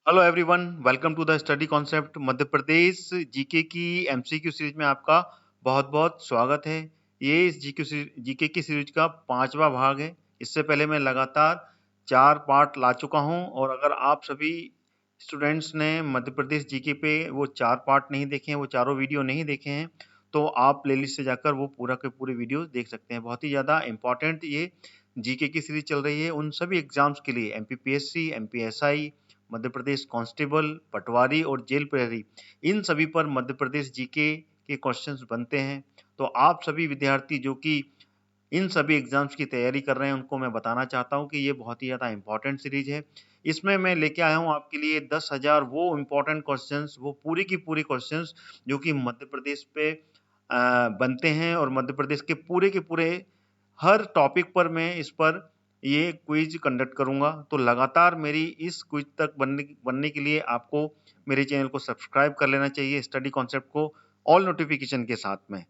Hello everyone, welcome to the study concept Madhya Pradesh GK की MCQ series में आपका बहुत-बहुत स्वागत है। ये इस जीके की सीरीज का 5वां भाग है। इससे पहले मैं लगातार 4 पार्ट ला चुका हूं और अगर आप सभी स्टूडेंट्स ने मध्य प्रदेश जीके पे वो 4 पार्ट नहीं देखे हैं, वो चारों वीडियो नहीं देखे हैं, तो आप प्लेलिस्ट से जाकर वो पूरा के पूरे वीडियो देख सकते हैं। बहुत ही ज़्यादा इम्पोर्टेंट ये जीके की सीरीज चल रही है उन सभी एग्जाम्स के लिए, MPPSC, MPSI, Madhya Pradesh constable, पटवारी और जेल प्रहरी, इन सभी पर मध्य प्रदेश जीके के क्वेश्चंस बनते हैं। तो आप सभी विद्यार्थी जो कि इन सभी एग्जाम्स की तैयारी कर रहे हैं, उनको मैं बताना चाहता हूं कि ये बहुत ही ज़्यादा इम्पोर्टेंट सीरीज है। इसमें मैं लेके आया हूं आपके लिए 10,000 वो इम्पोर्टेंट क्वेश्चंस, वो पूरी की पूरी क्वेश्चंस जो कि मध्य प्रदेश पे बनते हैं और मध्य प्रदेश के पूरे हर टॉपिक पर मैं इस पर ये क्विज कंडक्ट करूंगा। तो लगातार मेरी इस क्विज तक बनने के लिए आपको मेरे चैनल को सब्सक्राइब कर लेना चाहिए, स्टडी कॉन्सेप्ट को ऑल नोटिफिकेशन के साथ में।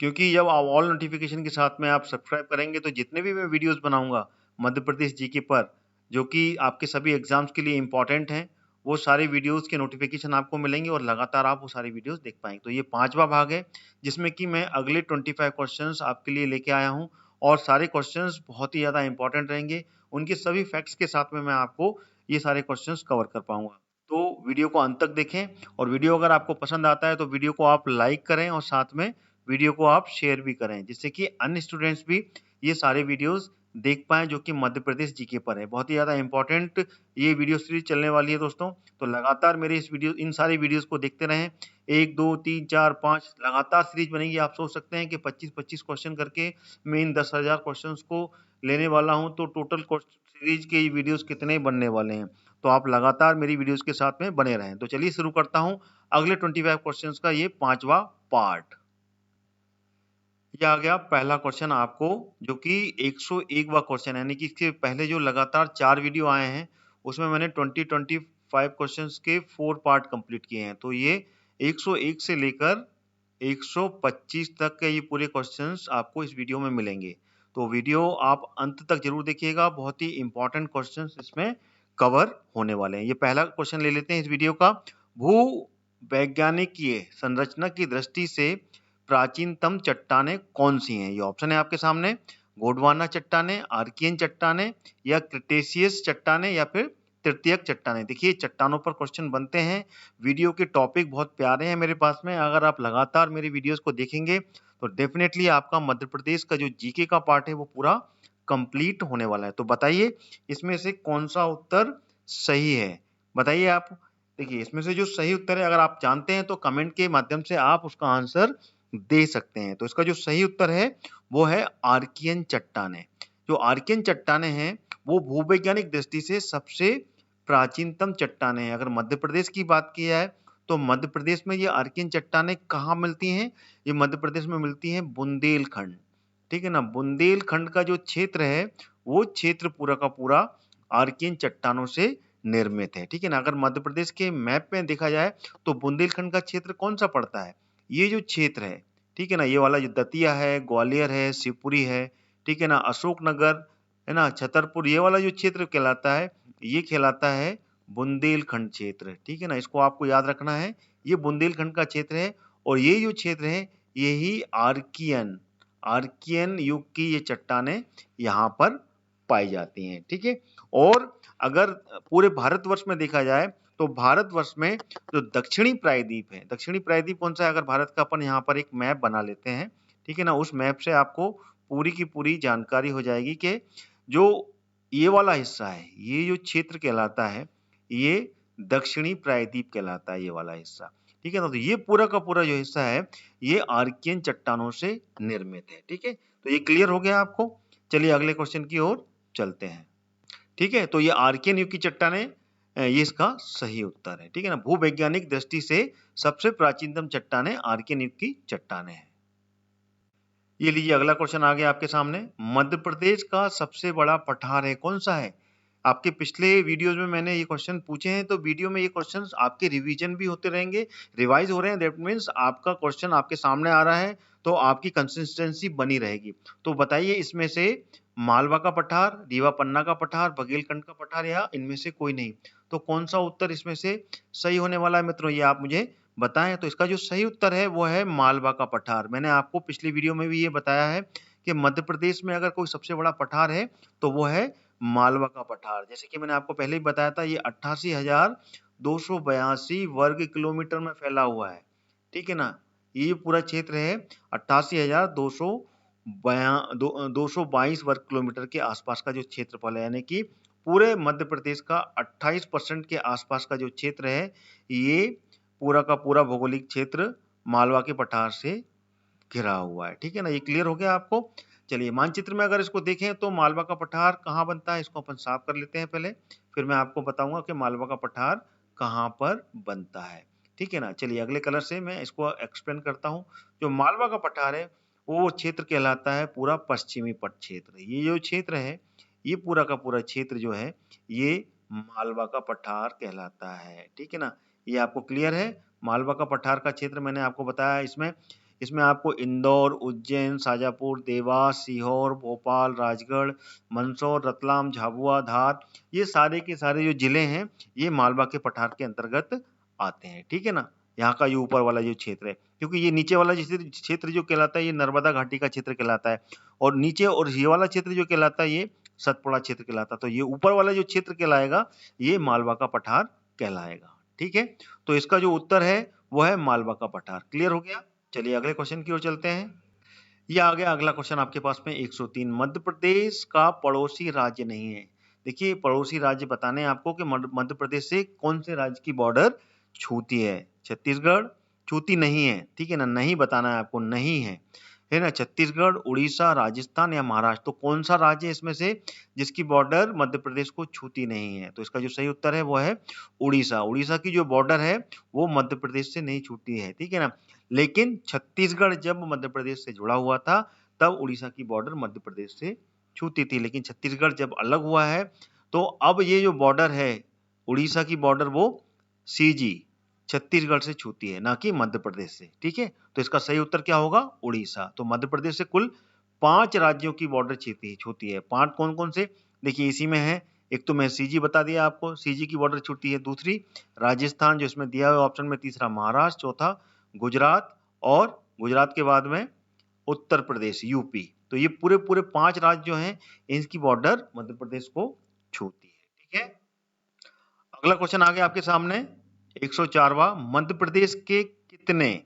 क्योंकि जब आप ऑल नोटिफिकेशन के साथ में आप सब्सक्राइब करेंगे तो जितने भी मैं वीडियोस बनाऊंगा मध्य प्रदेश जीके पर, जो कि आपके सभी एग्जाम्स के लिए इम्पोर्टेंट हैं, वो सारे वीडियोस के नोटिफिकेशन आपको मिलेंगे और लगातार आप वो सारे वीडियोस देख पाएंगे। तो ये 5वां भाग है जिसमें कि मैं अगले 25 क्वेश्चंस आपके लिए लेके आया हूँ और सारे क्वेश्चंस बहुत ही ज़्यादा इंपॉर्टेंट रहेंगे। उनके सभी फैक्ट्स के साथ में मैं आपको ये सारे क्वेश्चंस कवर कर पाऊंगा। तो वीडियो को अंत तक देखें और वीडियो अगर आपको पसंद आता है तो वीडियो को आप लाइक करें और साथ में वीडियो को आप शेयर भी करें, जिससे कि अन्य स्टूडेंट्स भी ये सारे वीडियोस देख पाएं जो कि मध्य प्रदेश जीके पर है। बहुत ही ज़्यादा इंपॉर्टेंट ये वीडियो सीरीज चलने वाली है दोस्तों। तो लगातार मेरे इन सारी वीडियोस को देखते रहें। 1, 2, 3, 4, 5 लगातार सीरीज बनेगी। आप सोच सकते हैं कि 25-25 क्वेश्चन करके मैं इन 10,000 क्वेश्चन को लेने वाला हूं, तो टोटल सीरीज के वीडियोस कितने बनने वाले हैं। तो आप लगातार मेरी वीडियोस के साथ में बने रहें। तो चलिए शुरू करता हूं अगले 25 क्वेश्चंस का ये 5वां पार्ट। ये आ गया पहला क्वेश्चन आपको, जो कि 101वां क्वेश्चन है, यानी कि इसके पहले जो लगातार 4 वीडियो आए हैं उसमें मैंने 25 क्वेश्चंस के 4 पार्ट कंप्लीट किए हैं। तो ये 101 से लेकर 125 तक के ये पूरे क्वेश्चंस आपको इस वीडियो में मिलेंगे। तो वीडियो आप अंत तक जरूर देखिएगा, बहुत ही इंपॉर्टेंट क्वेश्चंस इसमें कवर होने वाले हैं। ये पहला क्वेश्चन ले लेते हैं इस वीडियो का। भू वैज्ञानिकीय संरचना की दृष्टि से प्राचीनतम चट्टानें कौन सी हैं? ये ऑप्शन है आपके सामने। गोंडवाना चट्टानें, आर्कियन चट्टानें या क्रिटेशियस चट्टानें या फिर तृतीयक चट्टानें। देखिए चट्टानों पर क्वेश्चन बनते हैं। वीडियो के टॉपिक बहुत प्यारे हैं मेरे पास में। अगर आप लगातार मेरी वीडियोस को देखेंगे तो डेफिनेटली आपका मध्य प्रदेश का जो जीके का पार्ट है वो पूरा कंप्लीट होने वाला है। तो बताइए इसमें से कौन सा उत्तर सही है? बताइए आप। देखिए इसमें से जो सही उत्तर है, अगर आप जानते हैं तो कमेंट के माध्यम से आप उसका आंसर दे सकते हैं। तो इसका जो सही उत्तर है वो है आर्कियन चट्टानें। जो आर्कियन चट्टानें हैं वो भूवैज्ञानिक दृष्टि से सबसे प्राचीनतम चट्टानें हैं। अगर मध्य प्रदेश की बात की जाए तो मध्य प्रदेश में ये आर्कियन चट्टानें कहाँ मिलती हैं? ये मध्य प्रदेश में मिलती हैं बुंदेलखंड। ठीक है ना, बुंदेलखंड का जो क्षेत्र है वो क्षेत्र पूरा का पूरा आर्कियन चट्टानों से निर्मित है। ठीक है ना, अगर मध्य प्रदेश के मैप में देखा जाए तो बुंदेलखंड का क्षेत्र कौन सा पड़ता है? ये जो क्षेत्र है, ठीक है ना, ये वाला जो दतिया है, ग्वालियर है, शिवपुरी है, ठीक है ना, अशोकनगर है ना, छतरपुर, ये वाला जो क्षेत्र कहलाता है, ये कहलाता है बुंदेलखंड क्षेत्र। ठीक है ना, इसको आपको याद रखना है। ये बुंदेलखंड का क्षेत्र है और ये जो क्षेत्र है यही आर्कियन युग की ये चट्टानें यहाँ पर पाई जाती हैं। ठीक है, और अगर पूरे भारतवर्ष में देखा जाए तो भारतवर्ष में जो दक्षिणी प्रायद्वीप है, दक्षिणी प्रायद्वीप कौन सा है? अगर भारत का अपन यहाँ पर एक मैप बना लेते हैं, ठीक है ना, उस मैप से आपको पूरी की पूरी जानकारी हो जाएगी कि जो ये वाला हिस्सा है, ये जो क्षेत्र कहलाता है, ये दक्षिणी प्रायद्वीप कहलाता है, ये वाला हिस्सा। ठीक है ना, तो ये पूरा का पूरा जो हिस्सा है ये आर्कियन चट्टानों से निर्मित है। ठीक है, तो ये क्लियर हो गया आपको। चलिए अगले क्वेश्चन की ओर चलते हैं। ठीक है, तो ये आर्कियन युग की चट्टानें, ये इसका सही उत्तर है। ठीक है ना, भूवैज्ञानिक दृष्टि से सबसे प्राचीनतम चट्टानें आर्कियन युग की चट्टानें हैं। ये लीजिए अगला क्वेश्चन आ गया आपके सामने। मध्य प्रदेश का सबसे बड़ा पठार है कौन सा है? आपके पिछले वीडियोस में मैंने ये क्वेश्चन पूछे हैं, तो वीडियो में ये क्वेश्चंस आपके रिवीजन भी होते रहेंगे, रिवाइज हो रहे हैं। दैट मीन्स आपका क्वेश्चन आपके सामने आ रहा है तो आपकी कंसिस्टेंसी बनी रहेगी। तो बताइए इसमें से मालवा का पठार, रीवा पन्ना का पठार, बघेलखंड का पठार या इनमें से कोई नहीं। तो कौन सा उत्तर इसमें से सही होने वाला है मित्रों, ये आप मुझे बताएं। तो इसका जो सही उत्तर है वो है मालवा का पठार। मैंने आपको पिछली वीडियो में भी ये बताया है कि मध्य प्रदेश में अगर कोई सबसे बड़ा पठार है तो वो है मालवा का पठार। जैसे कि मैंने आपको पहले ही बताया था, ये 88,282 वर्ग किलोमीटर में फैला हुआ है, ठीक है ना। ये पूरा क्षेत्र है 88,222 वर्ग किलोमीटर के आसपास का जो क्षेत्रफल है, यानी कि पूरे मध्य प्रदेश का 28% के आसपास का जो क्षेत्र है, ये पूरा का पूरा भौगोलिक क्षेत्र मालवा के पठार से घिरा हुआ है, ठीक है ना। ये क्लियर हो गया आपको। चलिए मानचित्र में अगर इसको देखें तो मालवा का पठार कहाँ बनता है, इसको अपन साफ कर लेते हैं पहले, फिर मैं आपको बताऊंगा कि मालवा का पठार कहाँ पर बनता है, ठीक है ना। चलिए अगले कलर से मैं इसको एक्सप्लेन करता हूँ। जो मालवा का पठार है वो क्षेत्र कहलाता है पूरा पश्चिमी पट क्षेत्र। ये जो क्षेत्र है, ये पूरा का पूरा क्षेत्र जो है ये मालवा का पठार कहलाता है, ठीक है ना। ये आपको क्लियर है। मालवा का पठार का क्षेत्र मैंने आपको बताया, इसमें इसमें आपको इंदौर, उज्जैन, शाजापुर, देवास, सीहोर, भोपाल, राजगढ़, मंदसौर, रतलाम, झाबुआ, धार, ये सारे के सारे जो जिले हैं ये मालवा के पठार के अंतर्गत आते हैं, ठीक है ना। यहाँ का ये ऊपर वाला जो क्षेत्र है, क्योंकि ये नीचे वाला क्षेत्र जो कहलाता है ये नर्मदा घाटी का क्षेत्र कहलाता है, और नीचे और ये वाला क्षेत्र जो कहलाता है ये सतपुड़ा क्षेत्र कहलाता है। तो ये ऊपर वाला जो क्षेत्र कहलाएगा ये मालवा का पठार कहलाएगा, ठीक है। तो इसका जो उत्तर है वो है मालवा का पठार। क्लियर हो गया। चलिए अगले क्वेश्चन की ओर चलते हैं। ये आ गया अगला क्वेश्चन आपके पास में 103। मध्य प्रदेश का पड़ोसी राज्य नहीं है। देखिए पड़ोसी राज्य बताने हैं आपको कि मध्य प्रदेश से कौन से राज्य की बॉर्डर छूती है। छत्तीसगढ़ छूती नहीं है, ठीक है ना, नहीं बताना है आपको, नहीं है ना। छत्तीसगढ़, उड़ीसा, राजस्थान या महाराष्ट्र, तो कौन सा राज्य है इसमें से जिसकी बॉर्डर मध्य प्रदेश को छूती नहीं है। तो इसका जो सही उत्तर है वो है उड़ीसा। उड़ीसा की जो बॉर्डर है वो मध्य प्रदेश से नहीं छूती है, ठीक है ना। लेकिन छत्तीसगढ़ जब मध्य प्रदेश से जुड़ा हुआ था तब उड़ीसा की बॉर्डर मध्य प्रदेश से छूती थी, लेकिन छत्तीसगढ़ जब अलग हुआ है तो अब ये जो बॉर्डर है उड़ीसा की बॉर्डर वो सीजी छत्तीसगढ़ से छूती है, ना कि मध्य प्रदेश से, ठीक है। तो इसका सही उत्तर क्या होगा, उड़ीसा। तो मध्य प्रदेश से कुल 5 राज्यों की बॉर्डर छूती है। 5 कौन कौन से, देखिए इसी में है। एक तो मैं सीजी बता दिया आपको, सीजी की बॉर्डर छूटी है। दूसरी राजस्थान जो इसमें दिया हुआ ऑप्शन में, तीसरा महाराष्ट्र, चौथा गुजरात, और गुजरात के बाद में उत्तर प्रदेश यूपी। तो ये पूरे पूरे 5 राज्य जो हैं इनकी बॉर्डर मध्य प्रदेश को छूती है, ठीक है। अगला क्वेश्चन आ गया आपके सामने 104वां। मध्य प्रदेश के कितने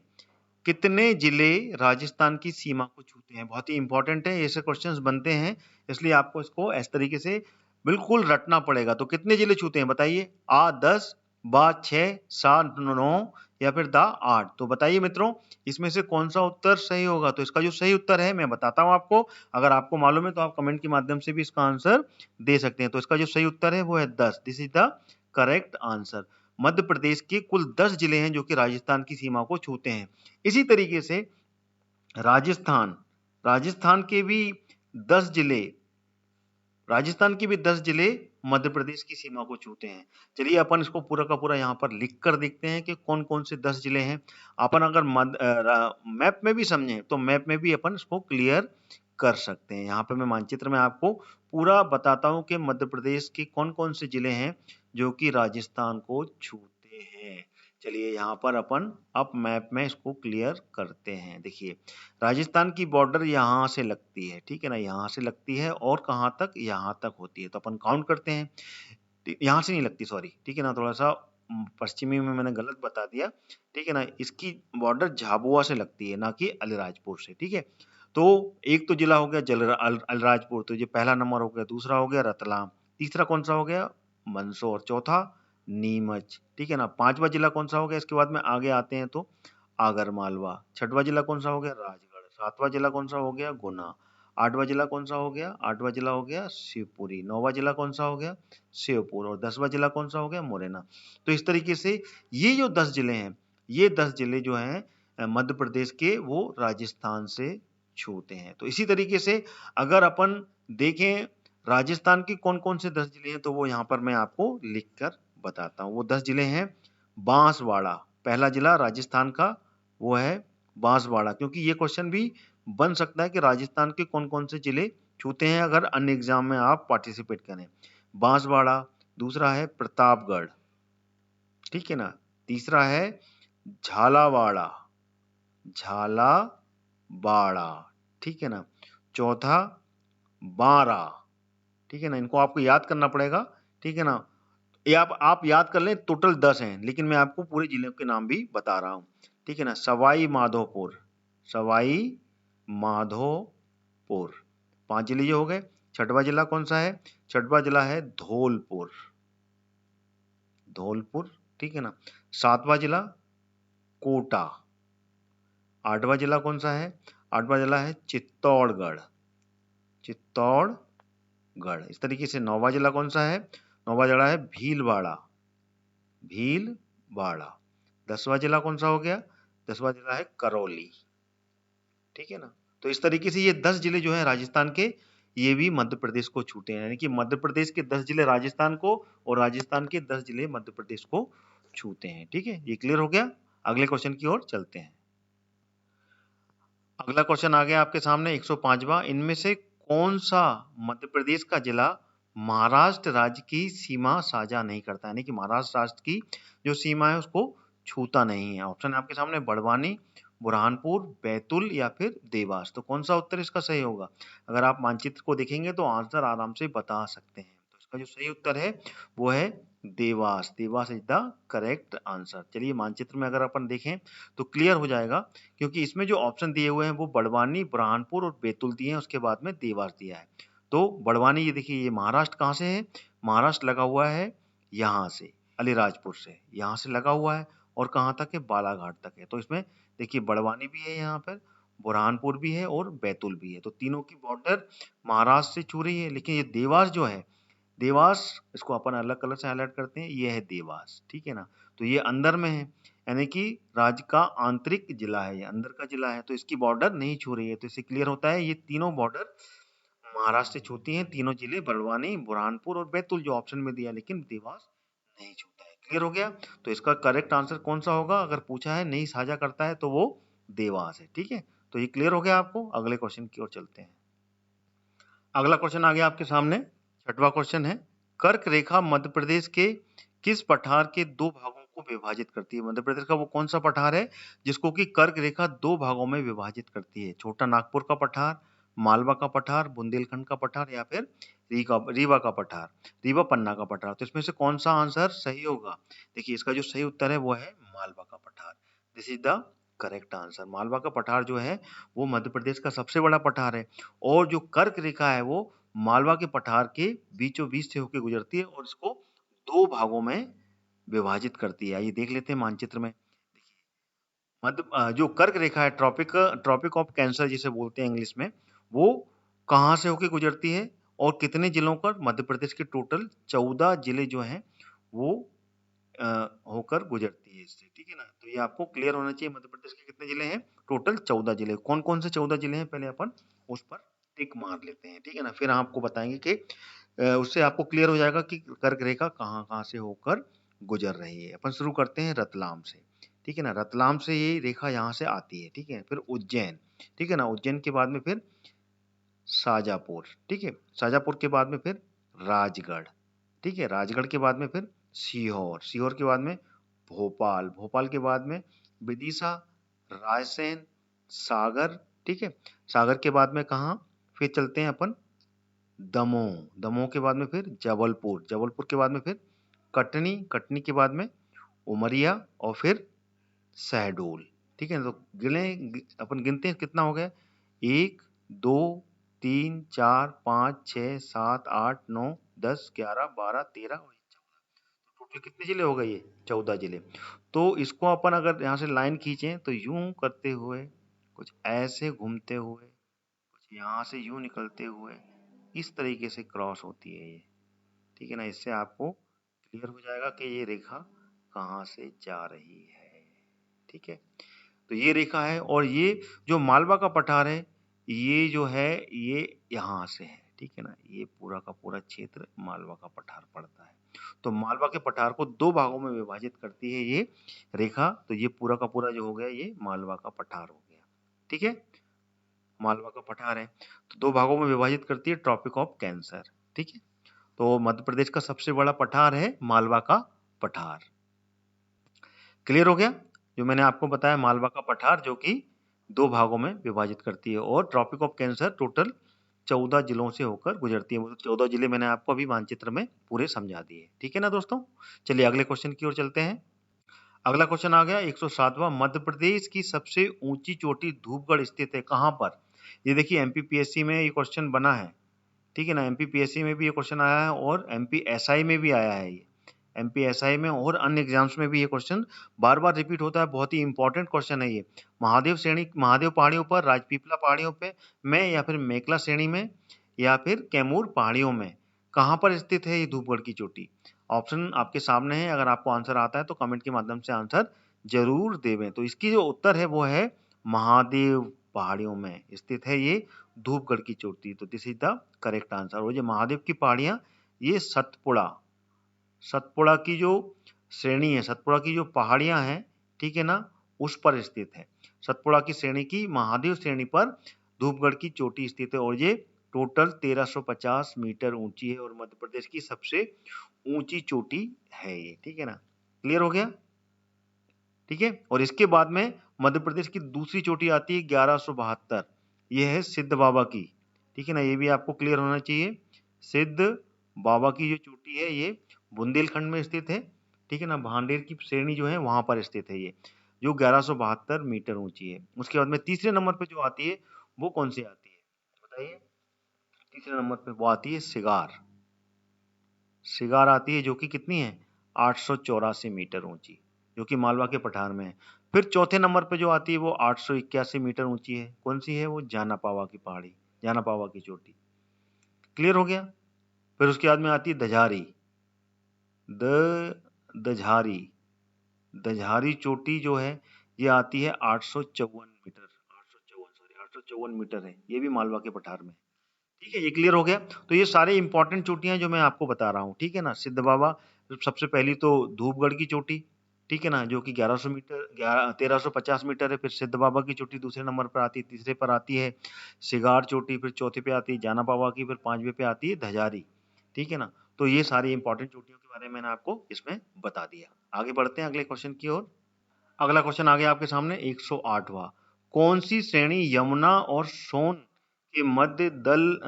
कितने जिले राजस्थान की सीमा को छूते हैं। बहुत ही इंपॉर्टेंट है, ऐसे क्वेश्चंस बनते हैं, इसलिए आपको इसको इस तरीके से बिल्कुल रटना पड़ेगा। तो कितने जिले छूते हैं बताइए, आ 10, बा 6, सा 9 या फिर दा 8। तो बताइए मित्रों इसमें से कौन सा उत्तर सही होगा। तो इसका जो सही उत्तर है मैं बताता हूं आपको, अगर आपको मालूम है तो आप कमेंट के माध्यम से भी इसका आंसर दे सकते हैं। तो इसका जो सही उत्तर है वो है 10। This is the correct answer. Madhya Pradesh के कुल 10 जिले हैं जो कि राजस्थान की सीमा को छूते हैं। इसी तरीके से राजस्थान राजस्थान के भी 10 जिले राजस्थान के भी 10 जिले मध्य प्रदेश की सीमा को छूते हैं। चलिए अपन इसको पूरा का पूरा यहाँ पर लिख कर देखते हैं कि कौन कौन से 10 जिले हैं। अपन अगर मैप में भी समझें तो मैप में भी अपन इसको क्लियर कर सकते हैं। यहाँ पे मैं मानचित्र में आपको पूरा बताता हूँ कि मध्य प्रदेश के कौन कौन से जिले हैं जो कि राजस्थान को छूते हैं। चलिए यहाँ पर अपन अब मैप में इसको क्लियर करते हैं। देखिए राजस्थान की बॉर्डर यहाँ से लगती है, ठीक है ना, यहाँ से लगती है और कहाँ तक, यहाँ तक होती है। तो अपन काउंट करते हैं, यहाँ से नहीं लगती, सॉरी, ठीक है ना, थोड़ा सा पश्चिमी में मैंने गलत बता दिया, ठीक है ना। इसकी बॉर्डर झाबुआ से लगती है, ना कि अलीराजपुर से, ठीक है। तो एक तो जिला हो गया अलीराजपुर, तो ये पहला नंबर हो गया। दूसरा हो गया रतलाम, तीसरा कौन सा हो गया, मंदसौर, चौथा नीमच, ठीक है ना। पांचवा जिला कौन सा हो गया, इसके बाद में आगे आते हैं तो आगर मालवा। छठवां जिला कौन सा हो गया, राजगढ़। सातवां जिला कौन सा हो गया, गुना। आठवां जिला कौन सा हो गया, आठवां जिला हो गया शिवपुरी। नौवां जिला कौन सा हो गया, शिवपुर। और 10वां जिला कौन सा हो गया, मुरैना। तो इस तरीके से ये जो 10 जिले हैं, ये 10 जिले जो हैं मध्य प्रदेश के, वो राजस्थान से छूते हैं। तो इसी तरीके से अगर अपन देखें राजस्थान के कौन कौन से 10 जिले हैं, तो वो यहाँ पर मैं आपको लिख कर बताता हूँ। वो 10 जिले हैं। बांसवाड़ा पहला जिला राजस्थान का, वो है बांसवाड़ा, क्योंकि ये क्वेश्चन भी बन सकता है कि राजस्थान के कौन कौन से जिले छूते हैं अगर अन्य एग्जाम में आप पार्टिसिपेट करें। बांसवाड़ा, दूसरा है प्रतापगढ़, ठीक है ना, तीसरा है झालावाड़ा, झालावाड़ा, ठीक है ना, चौथा बारा, ठीक है ना, इनको आपको याद करना पड़ेगा, ठीक है ना। ये आप याद कर लें, टोटल 10 हैं, लेकिन मैं आपको पूरे जिले के नाम भी बता रहा हूँ, ठीक है ना। सवाई माधोपुर, सवाई माधोपुर, 5 जिले ये हो गए। छठवां जिला कौन सा है? छठवां जिला है धौलपुर, धौलपुर, ठीक है ना। सातवां जिला कोटा। आठवां जिला कौन सा है? आठवां जिला है चित्तौड़गढ़, चित्तौड़गढ़। इस तरीके से नौवां जिला कौन सा है? नौवां जिला है भीलवाड़ा, भीलवाड़ा। 10वां जिला कौन सा हो गया? 10वां जिला है करौली, ठीक है ना। तो इस तरीके से ये 10 जिले जो हैं राजस्थान के, ये भी मध्य प्रदेश को छूते हैं, यानी कि मध्य प्रदेश के 10 जिले राजस्थान को और राजस्थान के 10 जिले मध्य प्रदेश को छूते हैं, ठीक है। ये क्लियर हो गया। अगले क्वेश्चन की ओर चलते हैं। अगला क्वेश्चन आ गया आपके सामने 105वां। इनमें से कौन सा मध्य प्रदेश का जिला महाराष्ट्र राज्य की सीमा साझा नहीं करता, यानी कि महाराष्ट्र राज्य की जो सीमा है उसको छूता नहीं है? ऑप्शन है आपके सामने बुरहानी, बुरहानपुर, बैतूल या फिर देवास। तो कौन सा उत्तर इसका सही होगा? अगर आप मानचित्र को देखेंगे तो आंसर आराम से बता सकते हैं। तो इसका जो सही उत्तर है वो है Dewas. Dewas is the correct answer. चलिए मानचित्र में अगर अपन देखें तो क्लियर हो जाएगा, क्योंकि इसमें जो ऑप्शन दिए हुए हैं वो बड़वानी, बुरहानपुर और बैतूल दिए हैं, उसके बाद में देवास दिया है। तो बड़वानी, ये देखिए, ये महाराष्ट्र कहाँ से है? महाराष्ट्र लगा हुआ है यहाँ से, अलीराजपुर से, यहाँ से लगा हुआ है और कहाँ तक है? बालाघाट तक है। तो इसमें देखिए बड़वानी भी है यहाँ पर, बुरहानपुर भी है और बैतूल भी है। तो तीनों की बॉर्डर महाराष्ट्र से छू रही है। लेकिन ये देवास जो है, देवास, इसको अपन अलग कलर से हाईलाइट करते हैं, ये है देवास, ठीक है ना। तो ये अंदर में है, यानी कि राज्य का आंतरिक जिला है, ये अंदर का जिला है, तो इसकी बॉर्डर नहीं छू रही है। तो इससे क्लियर होता है ये तीनों बॉर्डर महाराष्ट्र से छूती हैं, तीनों जिले बड़वानी, बुरहानपुर और बैतूल जो ऑप्शन में दिया, लेकिन देवास नहीं छूता है। क्लियर हो गया। तो इसका करेक्ट आंसर कौन सा होगा? अगर पूछा है नहीं साझा करता है तो वो देवास है, ठीक है। तो ये क्लियर हो गया आपको। अगले क्वेश्चन की ओर चलते हैं। अगला क्वेश्चन आ गया आपके सामने, छठवां क्वेश्चन है, कर्क रेखा मध्य प्रदेश के किस पठार के दो भागों को विभाजित करती है? मध्य प्रदेश का वो कौन सा पठार है जिसको कि कर्क रेखा दो भागों में विभाजित करती है? छोटा नागपुर का पठार, मालवा का पठार, बुंदेलखंड का पठार या फिर रीवा का पठार, रीवा पन्ना का पठार। तो इसमें से कौन सा आंसर सही होगा? देखिए इसका जो सही उत्तर है वो है मालवा का पठार। This is the correct answer. Malwa का पठार जो है वो मध्य प्रदेश का सबसे बड़ा पठार है, और जो कर्क रेखा है वो मालवा के पठार के बीचों बीच से होकर गुजरती है और इसको दो भागों में विभाजित करती है। आइए देख लेते हैं मानचित्र में। जो कर्क रेखा है, ट्रॉपिक ऑफ कैंसर जिसे बोलते हैं इंग्लिश में, वो कहाँ से होकर गुजरती है और कितने जिलों पर? मध्य प्रदेश के टोटल 14 जिले जो हैं वो होकर गुजरती है इससे, ठीक है ना। तो ये आपको क्लियर होना चाहिए, मध्य प्रदेश के कितने जिले हैं? टोटल 14 जिले। कौन कौन से 14 जिले हैं पहले अपन उस पर टिक मार लेते हैं, ठीक है ना। फिर आपको बताएंगे कि उससे आपको क्लियर हो जाएगा कि कर्क रेखा कहाँ कहाँ से होकर गुजर रही है। अपन शुरू करते हैं रतलाम से, ठीक है ना। रतलाम से ये रेखा यहाँ से आती है, ठीक है। फिर उज्जैन, ठीक है ना। उज्जैन के बाद में फिर शाजापुर, ठीक है। शाजापुर के बाद में फिर राजगढ़, ठीक है। राजगढ़ के बाद में फिर सीहोर, सीहोर के बाद में भोपाल, भोपाल के बाद में विदिशा, रायसेन, सागर, ठीक है। सागर के बाद में कहाँ? फिर चलते हैं अपन दमोह, दमोह के बाद में फिर जबलपुर, जबलपुर के बाद में फिर कटनी, कटनी के बाद में उमरिया और फिर शहडोल, ठीक है। तो अपन गिनते हैं कितना हो गया? 1 2 3 4 5 6 7 8 9 10 11 12 13 और 14। टोटल कितने जिले हो गए? ये 14 जिले। तो इसको अपन अगर यहाँ से लाइन खींचें तो यूं करते हुए, कुछ ऐसे घूमते हुए, कुछ यहाँ से यूं निकलते हुए, इस तरीके से क्रॉस होती है ये, ठीक है ना। इससे आपको क्लियर हो जाएगा कि ये रेखा कहाँ से जा रही है, ठीक है। तो ये रेखा है, और ये जो मालवा का पठार है, ये जो है ये यहाँ से है, ठीक है ना। ये पूरा का पूरा क्षेत्र मालवा का पठार पड़ता है। तो मालवा के पठार को दो भागों में विभाजित करती है ये रेखा। तो ये पूरा का पूरा जो हो गया ये मालवा का पठार हो गया, ठीक है। मालवा का पठार है। तो 2 भागों में विभाजित करती है ट्रॉपिक ऑफ कैंसर, ठीक है। तो मध्य प्रदेश का सबसे बड़ा पठार है मालवा का पठार। क्लियर हो गया? जो मैंने आपको बताया मालवा का पठार जो कि 2 भागों में विभाजित करती है और ट्रॉपिक ऑफ कैंसर टोटल 14 जिलों से होकर गुजरती है। मतलब 14 जिले मैंने आपको अभी मानचित्र में पूरे समझा दिए। ठीक है ना दोस्तों? चलिए अगले क्वेश्चन की ओर चलते हैं। अगला क्वेश्चन आ गया 107वां, मध्य प्रदेश की सबसे ऊंची चोटी धूपगढ़ स्थित है कहाँ पर? ये देखिए एमपीपीएससी में ये क्वेश्चन बना है, ठीक है ना। एमपीपीएससी में भी ये क्वेश्चन आया है और एमपीएसआई में भी आया है। ये एमपीएसआई में और अन्य एग्जाम्स में भी ये क्वेश्चन बार बार रिपीट होता है। बहुत ही इंपॉर्टेंट क्वेश्चन है ये। महादेव श्रेणी, महादेव पहाड़ियों पर, राजपीपला पहाड़ियों पे में, या फिर मेकला श्रेणी में, या फिर कैमूर पहाड़ियों में कहाँ पर स्थित है ये धूपगढ़ की चोटी? ऑप्शन आपके सामने है। अगर आपको आंसर आता है तो कमेंट के माध्यम से आंसर जरूर देवें। तो इसकी जो उत्तर है वो है महादेव पहाड़ियों में स्थित है ये धूपगढ़ की चोटी। तो this is the correct answer. और ये महादेव की पहाड़ियां ये सतपुड़ा, सतपुड़ा की जो श्रेणी है, सतपुड़ा की जो पहाड़ियां हैं, ठीक है ना, उस पर स्थित है। सतपुड़ा की श्रेणी की महादेव श्रेणी पर धूपगढ़ की चोटी स्थित है और ये टोटल 1350 मीटर ऊंची है और मध्य प्रदेश की सबसे ऊंची चोटी है ये, ठीक है ना। क्लियर हो गया? ठीक है। और इसके बाद में मध्य प्रदेश की दूसरी चोटी आती है 1172, ये है सिद्ध बाबा की, ठीक है ना। ये भी आपको क्लियर होना चाहिए। सिद्ध बाबा की जो चोटी है ये बुंदेलखंड में स्थित है, ठीक है ना। भांडेर की श्रेणी जो है वहां पर स्थित है ये, जो 1172 मीटर ऊंची है। उसके बाद में तीसरे नंबर पे जो आती है वो कौन सी आती है बताइए? तीसरे नंबर पे वो आती है सिगार। सिगार आती है जो कि कितनी है 884 मीटर ऊंची, जो कि मालवा के पठार में है। फिर चौथे नंबर पे जो आती है वो 881 मीटर ऊंची है। कौन सी है वो? जानापावा की पहाड़ी, जानापावा की चोटी। क्लियर हो गया? फिर उसके बाद में आती है दझारी, दझारी, दझारी चोटी जो है ये आती है 854 मीटर, 854 मीटर है। ये भी मालवा के पठार में। ठीक है, ये क्लियर हो गया। तो ये सारे इंपॉर्टेंट चोटियां जो मैं आपको बता रहा हूँ, ठीक है ना। सिद्ध बाबा सबसे पहली तो धूपगढ़ की चोटी, ठीक है ना, जो कि 1100 मीटर 1350 मीटर है। फिर सिद्ध बाबा की चोटी दूसरे नंबर पर आती है। तीसरे पर आती है सिगार चोटी। फिर चौथे पे आती है जाना बाबा की। फिर पांचवे पे आती है धजारी, ठीक है ना। तो ये सारी इंपॉर्टेंट चोटियों के बारे में मैंने आपको इसमें बता दिया। आगे बढ़ते हैं अगले क्वेश्चन की ओर। अगला क्वेश्चन आ गया आपके सामने 108वां, कौन सी श्रेणी यमुना और सोन के मध्य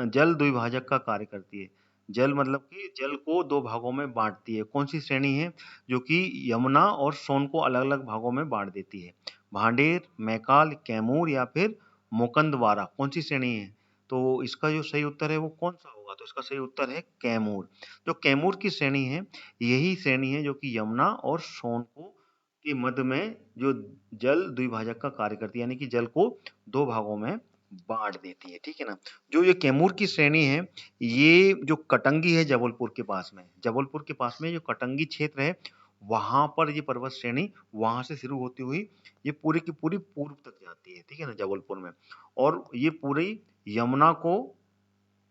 जल द्विभाजक का कार्य करती है? जल मतलब कि जल को दो भागों में बांटती है। कौन सी श्रेणी है जो कि यमुना और सोन को अलग अलग भागों में बांट देती है? भांडेर, मैकाल, कैमूर या फिर मोकंदवारा, कौन सी श्रेणी है? तो इसका जो सही उत्तर है वो कौन सा होगा? तो इसका सही उत्तर है कैमूर। जो कैमूर की श्रेणी है यही श्रेणी है जो कि यमुना और सोन को के मध्य में जो जल द्विभाजक का कार्य करती है, यानी कि जल को दो भागों में बांट देती है, ठीक है ना। जो ये कैमूर की श्रेणी है ये जो कटंगी है जबलपुर के पास में, जबलपुर के पास में जो कटंगी क्षेत्र है वहां पर ये पर्वत श्रेणी वहां से शुरू होती हुई ये पूरी की पूरी पूर्व तक जाती है, ठीक है ना, जबलपुर में। और ये पूरी यमुना को,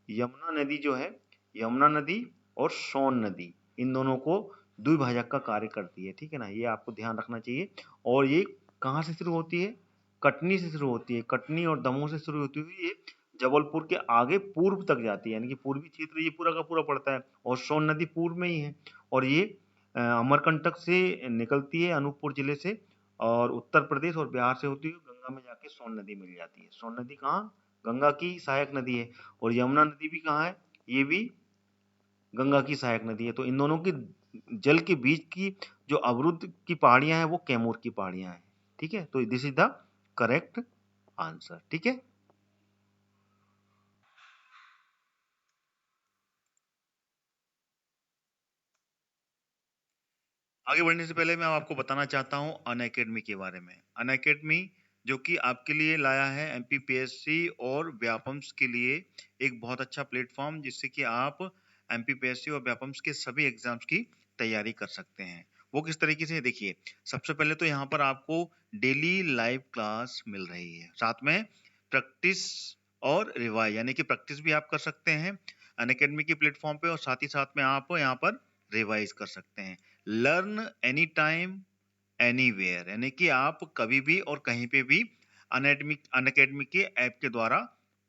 यमुना नदी जो है, यमुना नदी और सोन नदी, इन दोनों को द्विभाजक का कार्य करती है, ठीक है ना। ये आपको ध्यान रखना चाहिए। और ये कहाँ से शुरू होती है? कटनी से शुरू होती है। कटनी और दमोह से शुरू होती हुई ये जबलपुर के आगे पूर्व तक जाती है, यानी कि पूर्वी क्षेत्र ये पूरा का पूरा पड़ता है। और सोन नदी पूर्व में ही है। और ये अमरकंटक से निकलती है, अनूपपुर जिले से, और उत्तर प्रदेश और बिहार से होती हुई गंगा में जाके सोन नदी मिल जाती है। सोन नदी कहाँ? गंगा की सहायक नदी है। और यमुना नदी भी कहाँ है? ये भी गंगा की सहायक नदी है। तो इन दोनों की जल के बीच की जो अवरुद्ध की पहाड़ियां हैं वो कैमूर की पहाड़ियां हैं, ठीक है। तो this is the correct answer, ठीक है। आगे बढ़ने से पहले मैं आपको बताना चाहता हूं अनअकैडमी के बारे में। अनअकैडमी जो कि आपके लिए लाया है एमपीपीएससी और व्यापम्स के लिए एक बहुत अच्छा प्लेटफॉर्म, जिससे कि आप एमपीपीएससी और व्यापम्स के सभी एग्जाम्स की तैयारी कर सकते हैं। वो किस तरीके से? देखिए, सबसे पहले तो यहाँ पर आपको डेली लाइव क्लास मिल रही है, साथ में प्रैक्टिस और रिवाइज, यानी कि प्रैक्टिस भी आप कर सकते हैं अनअकैडमी के प्लेटफॉर्म पे, और साथ ही साथ में आप यहाँ पर रिवाइज कर सकते हैं। लर्न एनी टाइम एनीवेयर, यानी कि आप कभी भी और कहीं पे भी अनअकैडमी के ऐप के द्वारा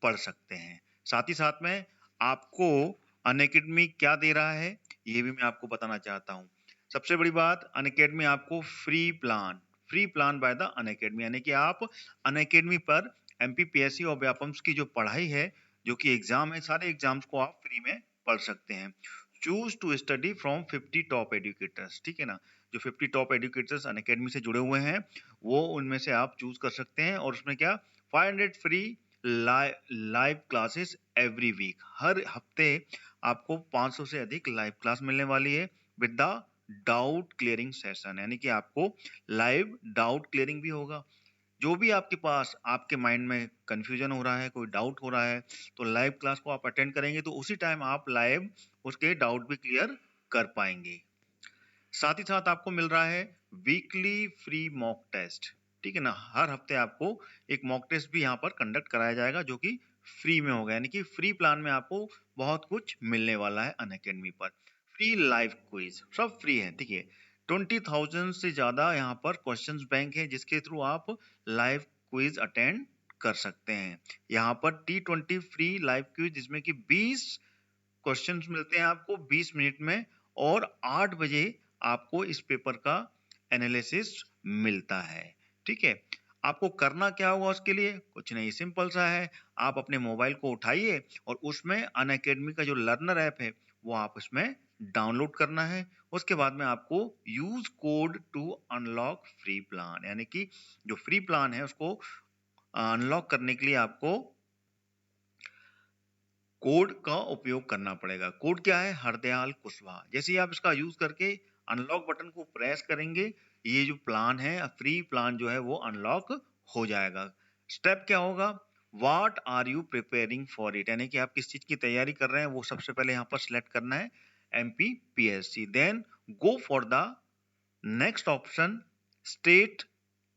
पढ़ सकते हैं। साथ ही साथ में आपको अनअकैडमी क्या दे रहा है ये भी मैं आपको बताना चाहता हूँ। सबसे बड़ी बात, अनअकैडमी आपको free plan by the Unacademy, यानी कि आप अनअकैडमी पर एमपीपीएससी और व्यापम्स की जो पढ़ाई है, जो कि एग्जाम है, सारे एग्जाम्स को आप फ्री में पढ़ सकते हैं। Choose to study from 50 top educators, ठीक है ना, जो 50 टॉप एजुकेटर्स अनअकैडमी से जुड़े हुए हैं वो उनमें से आप चूज कर सकते हैं। और उसमें क्या 500 free live classes every week, हर हफ्ते आपको 500 से अधिक लाइव क्लास मिलने वाली है with the doubt clearing session, यानी कि आपको लाइव डाउट क्लियरिंग भी होगा। जो भी आपके पास आपके माइंड में कंफ्यूजन हो रहा है, कोई डाउट हो रहा है, तो लाइव क्लास को आप अटेंड करेंगे तो उसी टाइम आप लाइव उसके डाउट भी क्लियर कर पाएंगे। साथ ही साथ आपको मिल रहा है वीकली फ्री मॉक टेस्ट, ठीक है ना, हर हफ्ते आपको एक मॉक टेस्ट भी यहाँ पर कंडक्ट कराया जाएगा जो कि फ्री में होगा, यानी कि फ्री प्लान में आपको बहुत कुछ मिलने वाला है अनअकैडमी पर। फ्री लाइव क्विज, सब फ्री है, ठीक है। 20,000 से ज्यादा यहाँ पर क्वेश्चंस बैंक है जिसके थ्रू आप लाइव क्विज अटेंड कर सकते हैं। यहाँ पर T20 फ्री लाइव क्विज जिसमें कि 20 क्वेश्चंस मिलते हैं आपको 20 मिनट में, और 8 बजे आपको इस पेपर का एनालिसिस मिलता है, ठीक है। आपको करना क्या होगा उसके लिए, कुछ नहीं, सिंपल सा है। आप अपने मोबाइल को उठाइए और उसमें अनअकैडमी का जो लर्नर ऐप है वो आप उसमें डाउनलोड करना है। उसके बाद में आपको use code to unlock free plan, यानी कि जो फ्री प्लान है उसको अनलॉक करने के लिए आपको कोड का उपयोग करना पड़ेगा। कोड क्या है, हरदयाल कुशवाहा। जैसे ही आप इसका यूज करके अनलॉक बटन को प्रेस करेंगे, ये जो प्लान है फ्री प्लान जो है वो अनलॉक हो जाएगा। स्टेप क्या होगा, what are you preparing for it, यानी कि आप किस चीज की तैयारी कर रहे हैं वो सबसे पहले यहाँ पर सिलेक्ट करना है, MPPSC. Then go for the next option, state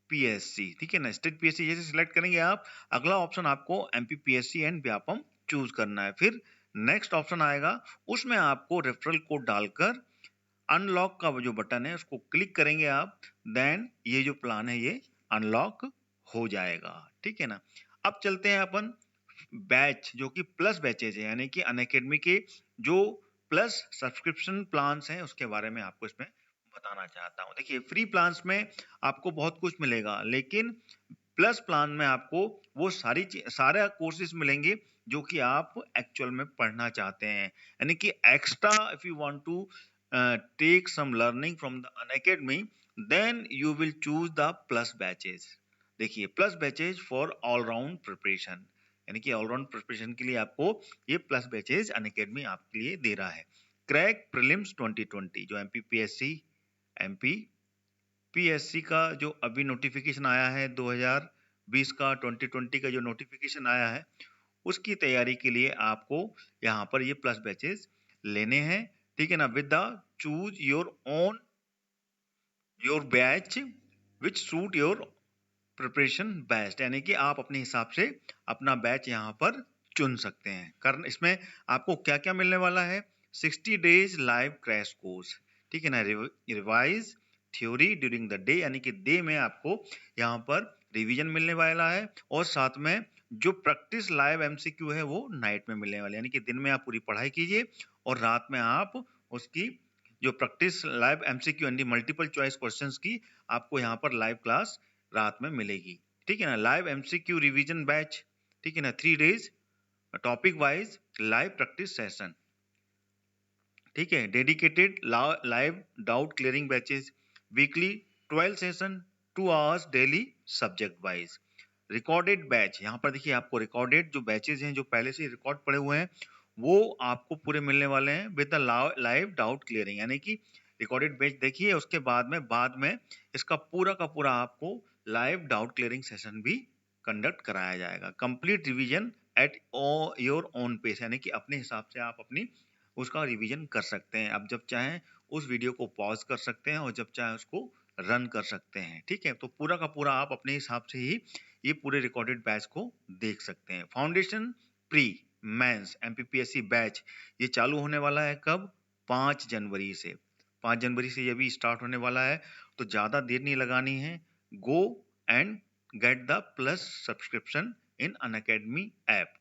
PSC, ठीक है ना। स्टेट पीएससी जैसे सिलेक्ट करेंगे आप, अगला ऑप्शन आपको एमपीपीएससी एंड व्यापम चूज करना है। फिर नेक्स्ट ऑप्शन आएगा, उसमें आपको रेफरल कोड डालकर अनलॉक का जो बटन है उसको क्लिक करेंगे आप, देन ये जो प्लान है ये अनलॉक हो जाएगा, ठीक है ना। अब चलते हैं अपन बैच, जो कि प्लस बैचेज है, यानी कि अनअकैडमी के जो प्लस सब्सक्रिप्शन प्लान्स हैं उसके बारे में आपको इसमें बताना चाहता हूं। देखिए फ्री प्लान्स में आपको बहुत कुछ मिलेगा, लेकिन प्लस प्लान में आपको वो सारे कोर्सेज मिलेंगे जो कि आप एक्चुअल में पढ़ना चाहते हैं, यानी कि extra if you want to take some learning from the Unacademy, then you will choose the plus batches. देखिए plus batches for all round preparation, यानी कि ऑलराउंड प्रिपरेशन के लिए आपको ये प्लस बैचेज अनअकैडमी आपके लिए दे रहा है। क्रैक प्रीलिम्स 2020, जो एमपीपीएससी का जो अभी नोटिफिकेशन आया है 2020 का, 2020 का जो नोटिफिकेशन आया है उसकी तैयारी के लिए आपको यहाँ पर ये प्लस बैचेस लेने हैं, ठीक है ना। With the choose your batch which suit your preparation best, यानी कि आप अपने हिसाब से अपना बैच यहाँ पर चुन सकते हैं। इसमें आपको क्या क्या मिलने वाला है, 60 डेज लाइव क्रैश कोर्स, ठीक है ना। Revise theory during the day, यानी कि डे में आपको यहाँ पर रिवीजन मिलने वाला है, और साथ में जो प्रैक्टिस लाइव एमसीक्यू है वो नाइट में मिलने वाले, यानी कि दिन में आप पूरी पढ़ाई कीजिए और रात में आप उसकी जो प्रैक्टिस लाइव एमसीक्यू यानी मल्टीपल चॉइस क्वेश्चंस की आपको यहाँ पर लाइव क्लास रात में मिलेगी, ठीक है ना। लाइव एमसीक्यू रिवीजन बैच, ठीक है ना, 3 days topic wise live practice session, ठीक है। Dedicated live doubt clearing batches, weekly 12 session, 2 hours daily subject wise. Recorded batch, यहाँ पर देखिए आपको रिकॉर्डेड जो बैचेस हैं जो पहले से रिकॉर्ड पड़े हुए हैं वो आपको पूरे मिलने वाले हैं with the live doubt clearing, यानी कि रिकॉर्डेड बैच देखिए, उसके बाद में इसका पूरा का पूरा आपको लाइव डाउट क्लियरिंग सेशन भी कंडक्ट कराया जाएगा। Complete revision at your own pace, यानी कि अपने हिसाब से आप अपनी उसका रिवीजन कर सकते हैं। आप जब चाहें उस वीडियो को पॉज कर सकते हैं और जब चाहें उसको रन कर सकते हैं, ठीक है। तो पूरा का पूरा आप अपने हिसाब से ही ये पूरे रिकॉर्डेड बैच को देख सकते हैं। Foundation pre mains MPPSC batch ये चालू होने वाला है कब, 5 जनवरी से। 5 जनवरी से ये भी स्टार्ट होने वाला है, तो ज्यादा देर नहीं लगानी है, go and get the plus subscription in Unacademy app.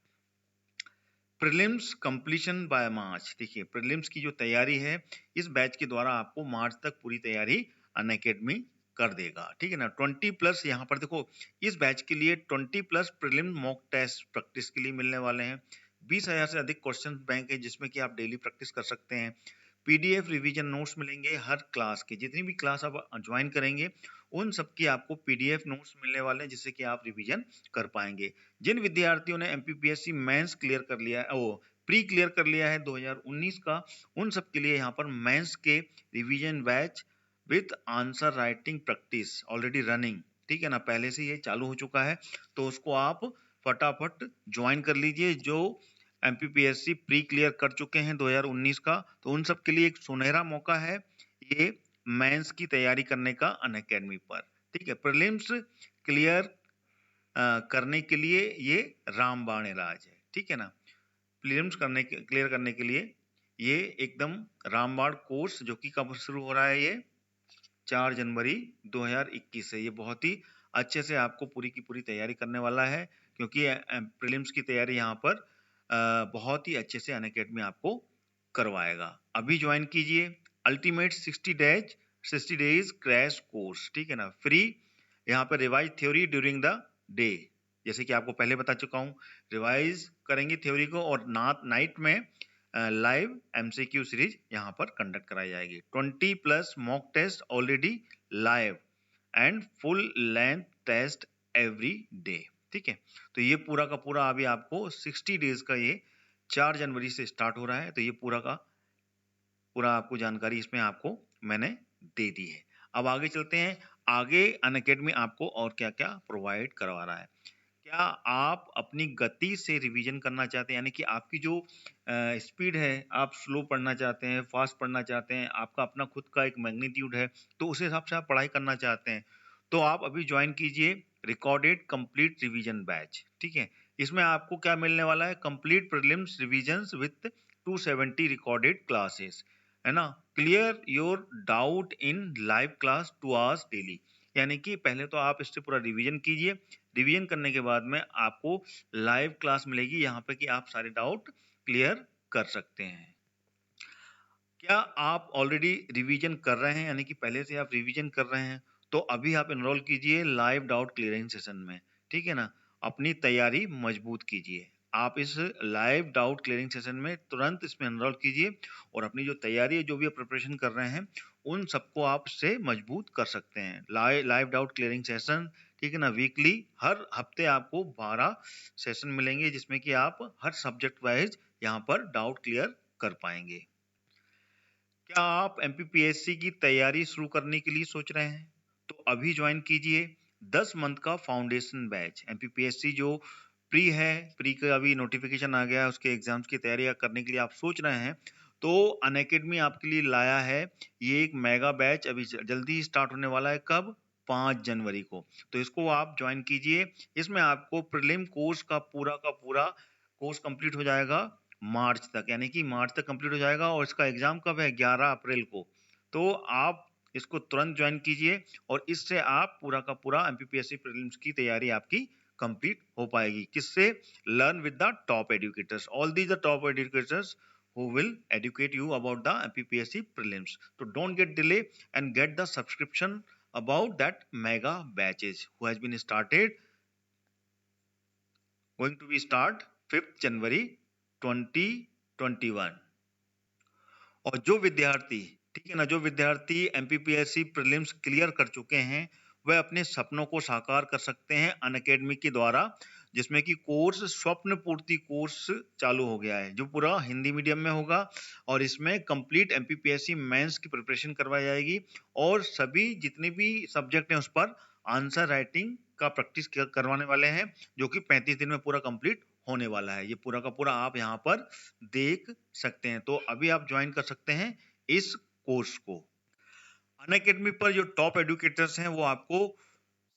Prelims completion by March. देखिए प्रीलिम्स की जो तैयारी है इस बैच के द्वारा आपको मार्च तक पूरी तैयारी अनअकैडमी कर देगा, ठीक है ना। 20+ यहाँ पर देखो इस बैच के लिए 20+ प्रीलिम मॉक टेस्ट प्रैक्टिस के लिए मिलने वाले हैं। 20,000 से अधिक क्वेश्चन बैंक है जिसमें कि आप डेली प्रैक्टिस कर सकते हैं। पीडीएफ रिवीजन नोट्स मिलेंगे हर क्लास के, जितनी भी क्लास आप ज्वाइन करेंगे उन सब की आपको पीडीएफ नोट्स मिलने वाले हैं जिससे कि आप रिवीजन कर पाएंगे। जिन विद्यार्थियों ने एमपीपीएससी मेंस क्लियर कर लिया है, वो प्री क्लियर कर लिया है 2019 का, उन सब के लिए यहाँ पर मेंस के revision batch with answer writing practice already running, ठीक है ना, पहले से ये चालू हो चुका है, तो उसको आप फटाफट ज्वाइन कर लीजिए। जो एमपीपीएससी प्री क्लियर कर चुके हैं 2019 का, तो उन सब के लिए एक सुनहरा मौका है ये मेंस की तैयारी करने का अनअकैडमी पर, ठीक है। प्रीलिम्स क्लियर करने के लिए ये रामबाण राज है, ठीक है ना। प्रीलिम्स क्लियर करने के लिए ये एकदम रामबाण कोर्स, जो कि कब शुरू हो रहा है, ये 4 जनवरी 2021 से। ये बहुत ही अच्छे से आपको पूरी की पूरी तैयारी करने वाला है, क्योंकि प्रीलिम्स की तैयारी यहाँ पर बहुत ही अच्छे से अनअकैडमी आपको करवाएगा। अभी ज्वाइन कीजिए अल्टीमेट 60 डेज क्रैश कोर्स, ठीक है ना, फ्री। यहाँ पर revise theory during the day, जैसे कि आपको पहले बता चुका हूँ, रिवाइज करेंगे थ्योरी को और नाइट में लाइव एमसीक्यू सीरीज यहाँ पर कंडक्ट कराई जाएगी। 20+ mock test already live and full length test every day, ठीक है। तो ये पूरा का पूरा अभी आपको 60 डेज का ये 4 जनवरी से स्टार्ट हो रहा है, तो ये पूरा का पूरा आपको जानकारी इसमें आपको मैंने दे दी है। अब आगे चलते हैं, आगे अनअकैडमी आपको और क्या क्या प्रोवाइड करवा रहा है। क्या आप अपनी गति से रिवीजन करना चाहते हैं, यानी कि आपकी जो स्पीड है, आप स्लो पढ़ना चाहते हैं, फास्ट पढ़ना चाहते हैं, आपका अपना खुद का एक मैग्नीट्यूड है, तो उस हिसाब से आप पढ़ाई करना चाहते हैं, तो आप अभी ज्वाइन कीजिए रिकॉर्डेड कंप्लीट रिवीजन बैच, ठीक है। इसमें आपको क्या मिलने वाला है, complete prelims revisions with 270 recorded classes, है ना। Clear your doubt in live class 2 hours daily, यानी कि पहले तो आप इससे पूरा रिवीजन कीजिए, रिवीजन करने के बाद में आपको लाइव क्लास मिलेगी यहाँ पे कि आप सारे डाउट क्लियर कर सकते हैं। क्या आप ऑलरेडी रिवीजन कर रहे हैं, यानी कि पहले से आप रिवीजन कर रहे हैं, तो अभी आप एनरोल कीजिए लाइव डाउट क्लियरिंग सेशन में, ठीक है ना। अपनी तैयारी मजबूत कीजिए, आप इस लाइव डाउट क्लियरिंग सेशन में तुरंत इसमें एनरोल कीजिए और अपनी जो तैयारी है, जो भी आप प्रिपरेशन कर रहे हैं, उन सबको आप इससे मजबूत कर सकते हैं। लाइव डाउट क्लियरिंग सेशन, ठीक है ना, वीकली हर हफ्ते आपको 12 सेशन मिलेंगे जिसमें कि आप हर सब्जेक्ट वाइज यहाँ पर डाउट क्लियर कर पाएंगे। क्या आप एमपीपीएससी की तैयारी शुरू करने के लिए सोच रहे हैं, तो अभी ज्वाइन कीजिए 10 मंथ का फाउंडेशन बैच। एमपीपीएससी जो प्री है, प्री का अभी नोटिफिकेशन आ गया है, उसके एग्जाम्स की तैयारी करने के लिए आप सोच रहे हैं, तो अनअकैडमी आपके लिए लाया है ये एक मेगा बैच, अभी जल्दी ही स्टार्ट होने वाला है। कब, 5 जनवरी को। तो इसको आप ज्वाइन कीजिए। इसमें आपको प्रीलिम कोर्स का पूरा कोर्स कंप्लीट हो जाएगा मार्च तक, यानी कि मार्च तक कंप्लीट हो जाएगा, और इसका एग्जाम कब है, 11 अप्रैल को। तो आप इसको तुरंत ज्वाइन कीजिए और इससे आप पूरा का पूरा एमपीपीएससी प्रीलिम्स की तैयारी आपकी कंप्लीट हो पाएगी। किससे, learn with the top educators, all these the top educators who will educate you about the MPPSC prelims. So don't get delay and get the subscription about that mega batches who has been started, going to be start 5th January 2021। और जो विद्यार्थी, ठीक है ना, जो विद्यार्थी MPPSC prelims clear कर चुके हैं, वह अपने सपनों को साकार कर सकते हैं अनअकैडमी के द्वारा, जिसमें कि कोर्स स्वप्न पूर्ति कोर्स चालू हो गया है, जो पूरा हिंदी मीडियम में होगा और इसमें कंप्लीट एमपीपीएससी मेंस की प्रिपरेशन करवाई जाएगी और सभी जितने भी सब्जेक्ट हैं उस पर आंसर राइटिंग का प्रैक्टिस करवाने वाले हैं, जो कि 35 दिन में पूरा कंप्लीट होने वाला है। ये पूरा का पूरा आप यहाँ पर देख सकते हैं, तो अभी आप ज्वाइन कर सकते हैं इस कोर्स को। अनअकैडमी पर जो टॉप एडुकेटर्स हैं वो आपको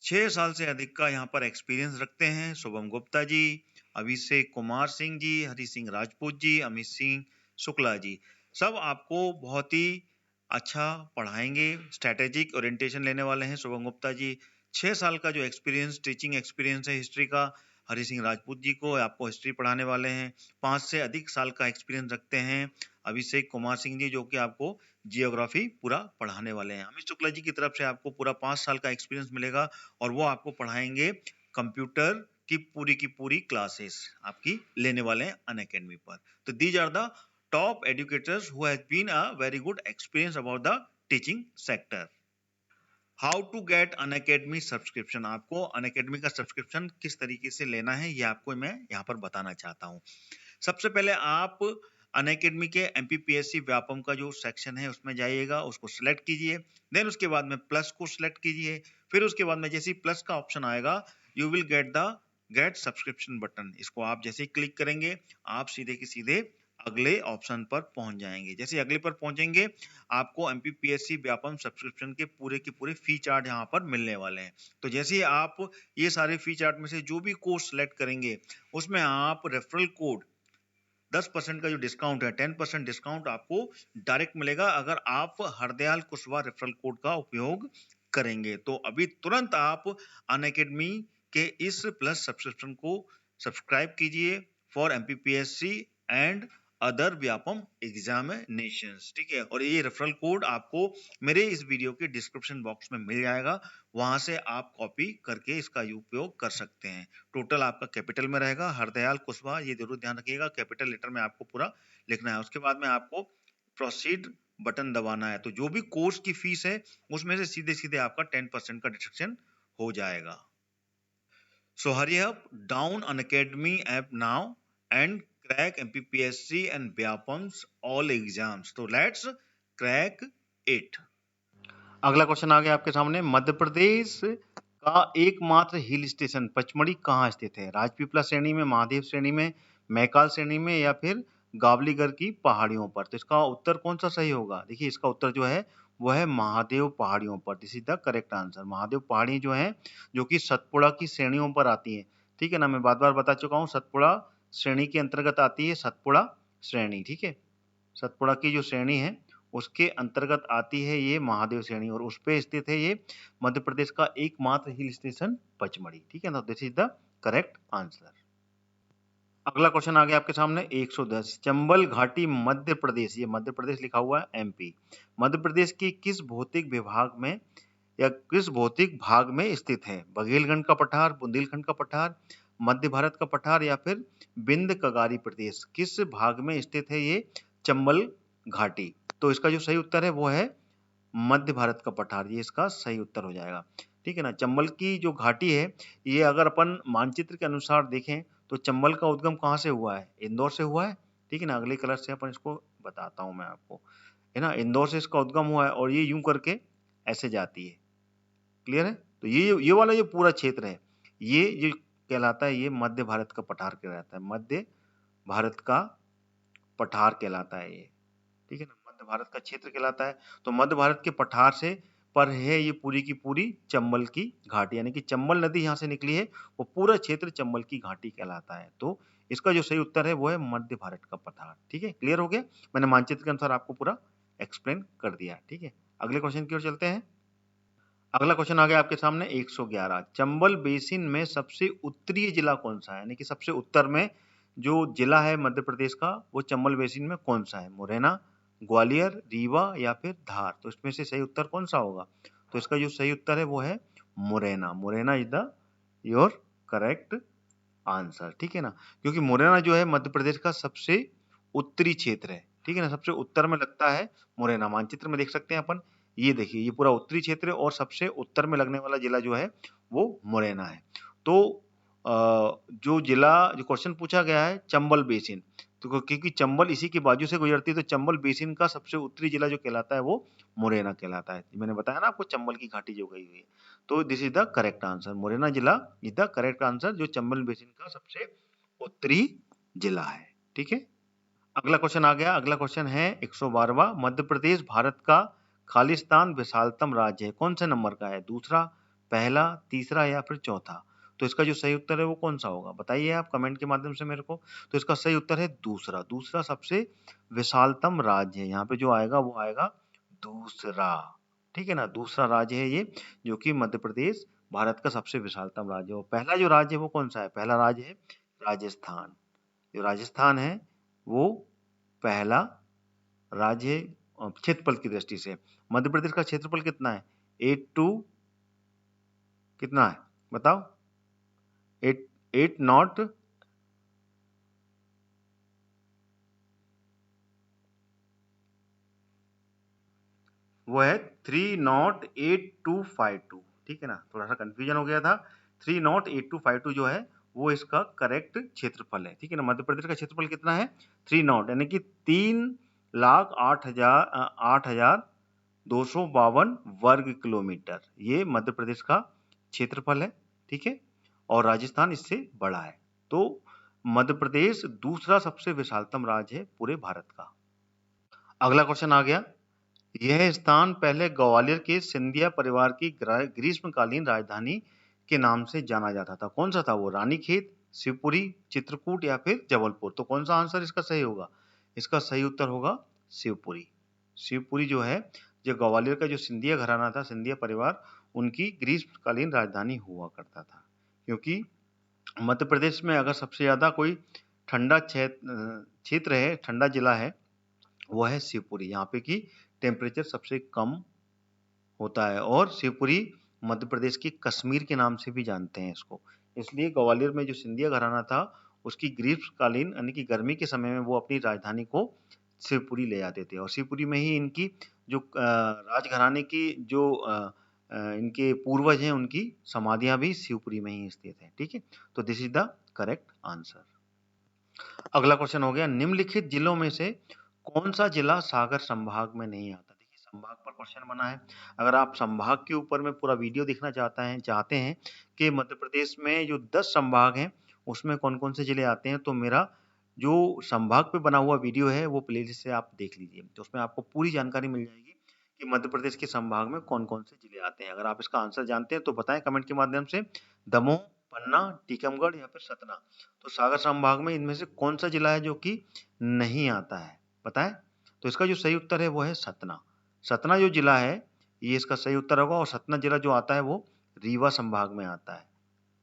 6 साल से अधिक का यहाँ पर एक्सपीरियंस रखते हैं। शुभम गुप्ता जी, अभिषेक कुमार सिंह जी, हरि सिंह राजपूत जी, अमित सिंह शुक्ला जी, सब आपको बहुत ही अच्छा पढ़ाएंगे। स्ट्रेटेजिक ओरिएंटेशन लेने वाले हैं शुभम गुप्ता जी, 6 साल का जो एक्सपीरियंस, टीचिंग एक्सपीरियंस है हिस्ट्री का, हरि सिंह राजपूत जी को आपको हिस्ट्री पढ़ाने वाले हैं। 5 से अधिक साल का एक्सपीरियंस रखते हैं अभिषेक कुमार सिंह जी, जो कि आपको जियोग्राफी पूरा पढ़ाने वाले हैं। अमित शुक्ला जी की तरफ से आपको पूरा 5 साल का एक्सपीरियंस मिलेगा और वो आपको पढ़ाएंगे कंप्यूटर की पूरी क्लासेस आपकी लेने वाले हैं अनअकैडमी पर। तो these are the top educators who has been a very good experience about the teaching sector. How to get Unacademy subscription, आपको अनअकैडमी का सब्सक्रिप्शन किस तरीके से लेना है ये आपको मैं यहाँ पर बताना चाहता हूँ। सबसे पहले आप अनअकैडमी के एमपीपीएससी व्यापम का जो सेक्शन है उसमें जाइएगा, उसको सिलेक्ट कीजिए। देन उसके बाद में प्लस को सिलेक्ट कीजिए। फिर उसके बाद में जैसे ही प्लस का ऑप्शन आएगा you will get subscription button. इसको आप जैसे ही क्लिक करेंगे आप सीधे के सीधे अगले ऑप्शन पर पहुंच जाएंगे। जैसे अगले पर पहुंचेंगे आपको एमपीपीएससी व्यापम सब्सक्रिप्शन के पूरे फी चार्ट यहाँ पर मिलने वाले हैं। तो जैसे ही आप ये सारे फी चार्ट में से जो भी कोर्स सेलेक्ट करेंगे उसमें आप रेफरल कोड 10% का जो डिस्काउंट है 10% डिस्काउंट आपको डायरेक्ट मिलेगा अगर आप हरदयाल कुशवाहा रेफरल कोड का उपयोग करेंगे। तो अभी तुरंत आप अनअकैडमी के इस प्लस सब्सक्रिप्शन को सब्सक्राइब कीजिए for MPPSC and other Vyapam examinations, ठीक है। और ये रेफरल कोड आपको मेरे इस वीडियो के डिस्क्रिप्शन बॉक्स में मिल जाएगा, वहां से आप कॉपी करके इसका उपयोग कर सकते हैं। टोटल आपका कैपिटल में रहेगा, हरदयाल कुशवाहा, ये जरूर ध्यान रखिएगा, कैपिटल लेटर में आपको पूरा लिखना है। उसके बाद में आपको प्रोसीड बटन दबाना है। तो जो भी कोर्स की फीस है उसमें से सीधे सीधे आपका 10% का डिडक्शन हो जाएगा। So hurry up, down Unacademy app now and crack MPPSC and Vyapam's all exams. So let's crack it. अगला क्वेश्चन आ गया आपके सामने। मध्य प्रदेश का एकमात्र हिल स्टेशन पचमढ़ी कहाँ स्थित है? राजपीपला श्रेणी में, महादेव श्रेणी में, मैकाल श्रेणी में या फिर गावलीगर की पहाड़ियों पर? तो इसका उत्तर कौन सा सही होगा? देखिए इसका उत्तर जो है वो है महादेव पहाड़ियों पर। This is the correct answer. Mahadev पहाड़ी जो है जो कि सतपुड़ा की श्रेणियों पर आती है, ठीक है ना। मैं बार बार बता चुका हूँ, सतपुड़ा श्रेणी के अंतर्गत आती है सतपुड़ा श्रेणी, ठीक है। सतपुड़ा की जो श्रेणी है उसके अंतर्गत आती है ये महादेव श्रेणी और उस पे स्थित है ये मध्य प्रदेश का एकमात्र हिल स्टेशन पचमढ़ी, ठीक है ना। This is the correct answer. अगला क्वेश्चन आ गया आपके सामने 110। चंबल घाटी मध्य प्रदेश, ये मध्य प्रदेश लिखा हुआ है एमपी, मध्य प्रदेश की किस भौतिक विभाग में या किस भौतिक भाग में स्थित है? बघेलखंड का पठार, बुंदेलखंड का पठार, मध्य भारत का पठार या फिर बिंद कगारी प्रदेश? किस भाग में स्थित है ये चंबल घाटी? तो इसका जो सही उत्तर है वो है मध्य भारत का पठार, ये इसका सही उत्तर हो जाएगा, ठीक है ना। चंबल की जो घाटी है ये अगर अपन मानचित्र के अनुसार देखें तो चंबल का उद्गम कहाँ से हुआ है? इंदौर से हुआ है, ठीक है ना। अगले कलर से अपन इसको बताता हूं मैं आपको, है ना। इंदौर से इसका उद्गम हुआ है और ये यूं करके ऐसे जाती है, क्लियर है। तो ये वाला जो पूरा क्षेत्र है ये जो कहलाता है ये मध्य भारत का पठार कहलाता है, मध्य भारत का पठार कहलाता है ये, ठीक है ना। मध्य भारत का क्षेत्र कहलाता है। तो मध्य भारत के पठार से पर है ये पूरी की पूरी चंबल की घाटी, यानी कि चंबल नदी यहाँ से निकली है, वो पूरा क्षेत्र चंबल की घाटी कहलाता है। तो इसका जो सही उत्तर है वो है मध्य भारत का पठार, ठीक है। क्लियर हो गया, मैंने मानचित्र के अनुसार आपको पूरा एक्सप्लेन कर दिया, ठीक है। अगले क्वेश्चन की ओर चलते हैं। अगला क्वेश्चन आ गया आपके सामने 111। चंबल बेसिन में सबसे उत्तरीय जिला कौन सा है? यानी कि सबसे उत्तर में जो जिला है मध्य प्रदेश का वो चंबल बेसिन में कौन सा है? मुरैना, ग्वालियर, रीवा या फिर धार? तो इसमें से सही उत्तर कौन सा होगा? तो इसका जो सही उत्तर है वो है Morena. Morena is the your correct answer, ठीक है ना। क्योंकि मुरैना जो है मध्य प्रदेश का सबसे उत्तरी क्षेत्र है, ठीक है ना। सबसे उत्तर में लगता है मुरैना, मानचित्र में देख सकते हैं अपन, ये देखिए ये पूरा उत्तरी क्षेत्र है और सबसे उत्तर में लगने वाला जिला जो है वो मुरैना है। तो जो जिला जो क्वेश्चन पूछा गया है चंबल बेसिन, तो क्योंकि चंबल इसी के बाजू से गुजरती है तो चंबल बेसिन का सबसे उत्तरी जिला जो कहलाता है वो मुरैना कहलाता है। मैंने बताया ना आपको चंबल की घाटी जो गई हुई है, तो this is the correct answer. Morena जिला इज द करेक्ट आंसर जो चंबल बेसिन का सबसे उत्तरी जिला है, ठीक है। अगला क्वेश्चन आ गया। अगला क्वेश्चन है 112वां। मध्य प्रदेश भारत का खालिस्तान विशालतम राज्य है, कौन से नंबर का है? दूसरा, पहला, तीसरा या फिर चौथा? तो इसका जो सही उत्तर है वो कौन सा होगा? बताइए आप कमेंट के माध्यम से मेरे को। तो इसका सही उत्तर है दूसरा। दूसरा सबसे विशालतम राज्य है, यहाँ पे जो आएगा वो आएगा दूसरा, ठीक है ना। दूसरा राज्य है ये जो कि मध्य प्रदेश भारत का सबसे विशालतम राज्य है। और पहला जो राज्य है वो कौन सा है? पहला राज्य है राजस्थान। जो राजस्थान है वो पहला राज्य क्षेत्रफल की दृष्टि से। मध्य प्रदेश का क्षेत्रफल कितना है? 82 कितना है बताओ? 8 नॉट वो है 308,252। ठीक है ना, थोड़ा सा कंफ्यूजन हो गया था। 308,252 जो है वो इसका करेक्ट क्षेत्रफल है। ठीक है ना, मध्य प्रदेश का क्षेत्रफल कितना है? 3 यानी कि 3,08,252 वर्ग किलोमीटर, ये मध्य प्रदेश का क्षेत्रफल है। ठीक है, और राजस्थान इससे बड़ा है। तो मध्य प्रदेश दूसरा सबसे विशालतम राज्य है पूरे भारत का। अगला क्वेश्चन आ गया, यह स्थान पहले ग्वालियर के सिंधिया परिवार की ग्रीष्मकालीन राजधानी के नाम से जाना जाता था। कौन सा था वो? रानीखेत, शिवपुरी, चित्रकूट या फिर जबलपुर? तो कौन सा आंसर इसका सही होगा? इसका सही उत्तर होगा शिवपुरी। शिवपुरी जो है, जो ग्वालियर का जो सिंधिया घराना था, सिंधिया परिवार, उनकी ग्रीष्मकालीन राजधानी हुआ करता था। क्योंकि मध्य प्रदेश में अगर सबसे ज्यादा कोई ठंडा क्षेत्र है, ठंडा जिला है, वो है शिवपुरी। यहाँ पे की टेम्परेचर सबसे कम होता है। और शिवपुरी मध्य प्रदेश की कश्मीर के नाम से भी जानते हैं इसको। इसलिए ग्वालियर में जो सिंधिया घराना था, उसकी ग्रीष्मकालीन यानी कि गर्मी के समय में वो अपनी राजधानी को शिवपुरी ले जाते थे। और शिवपुरी में ही इनकी जो राजघराने की जो इनके पूर्वज हैं, उनकी समाधियां भी शिवपुरी में ही स्थित है। ठीक है, तो this is the correct answer. अगला क्वेश्चन हो गया, निम्नलिखित जिलों में से कौन सा जिला सागर संभाग में नहीं आता? देखिए, संभाग पर क्वेश्चन बना है। अगर आप संभाग के ऊपर में पूरा वीडियो देखना चाहते हैं कि मध्य प्रदेश में जो 10 संभाग हैं उसमें कौन कौन से जिले आते हैं, तो मेरा जो संभाग पे बना हुआ वीडियो है वो प्लेलिस्ट से आप देख लीजिए। तो उसमें आपको पूरी जानकारी मिल जाएगी कि मध्य प्रदेश के संभाग में कौन कौन से जिले आते हैं। अगर आप इसका आंसर जानते हैं तो बताएं कमेंट के माध्यम से। दमोह, पन्ना, टीकमगढ़ या फिर सतना? तो सागर संभाग में इनमें से कौन सा जिला है जो कि नहीं आता है, बताएं? तो इसका जो सही उत्तर है वो है सतना। सतना जो जिला है ये इसका सही उत्तर होगा। और सतना जिला जो आता है वो रीवा संभाग में आता है।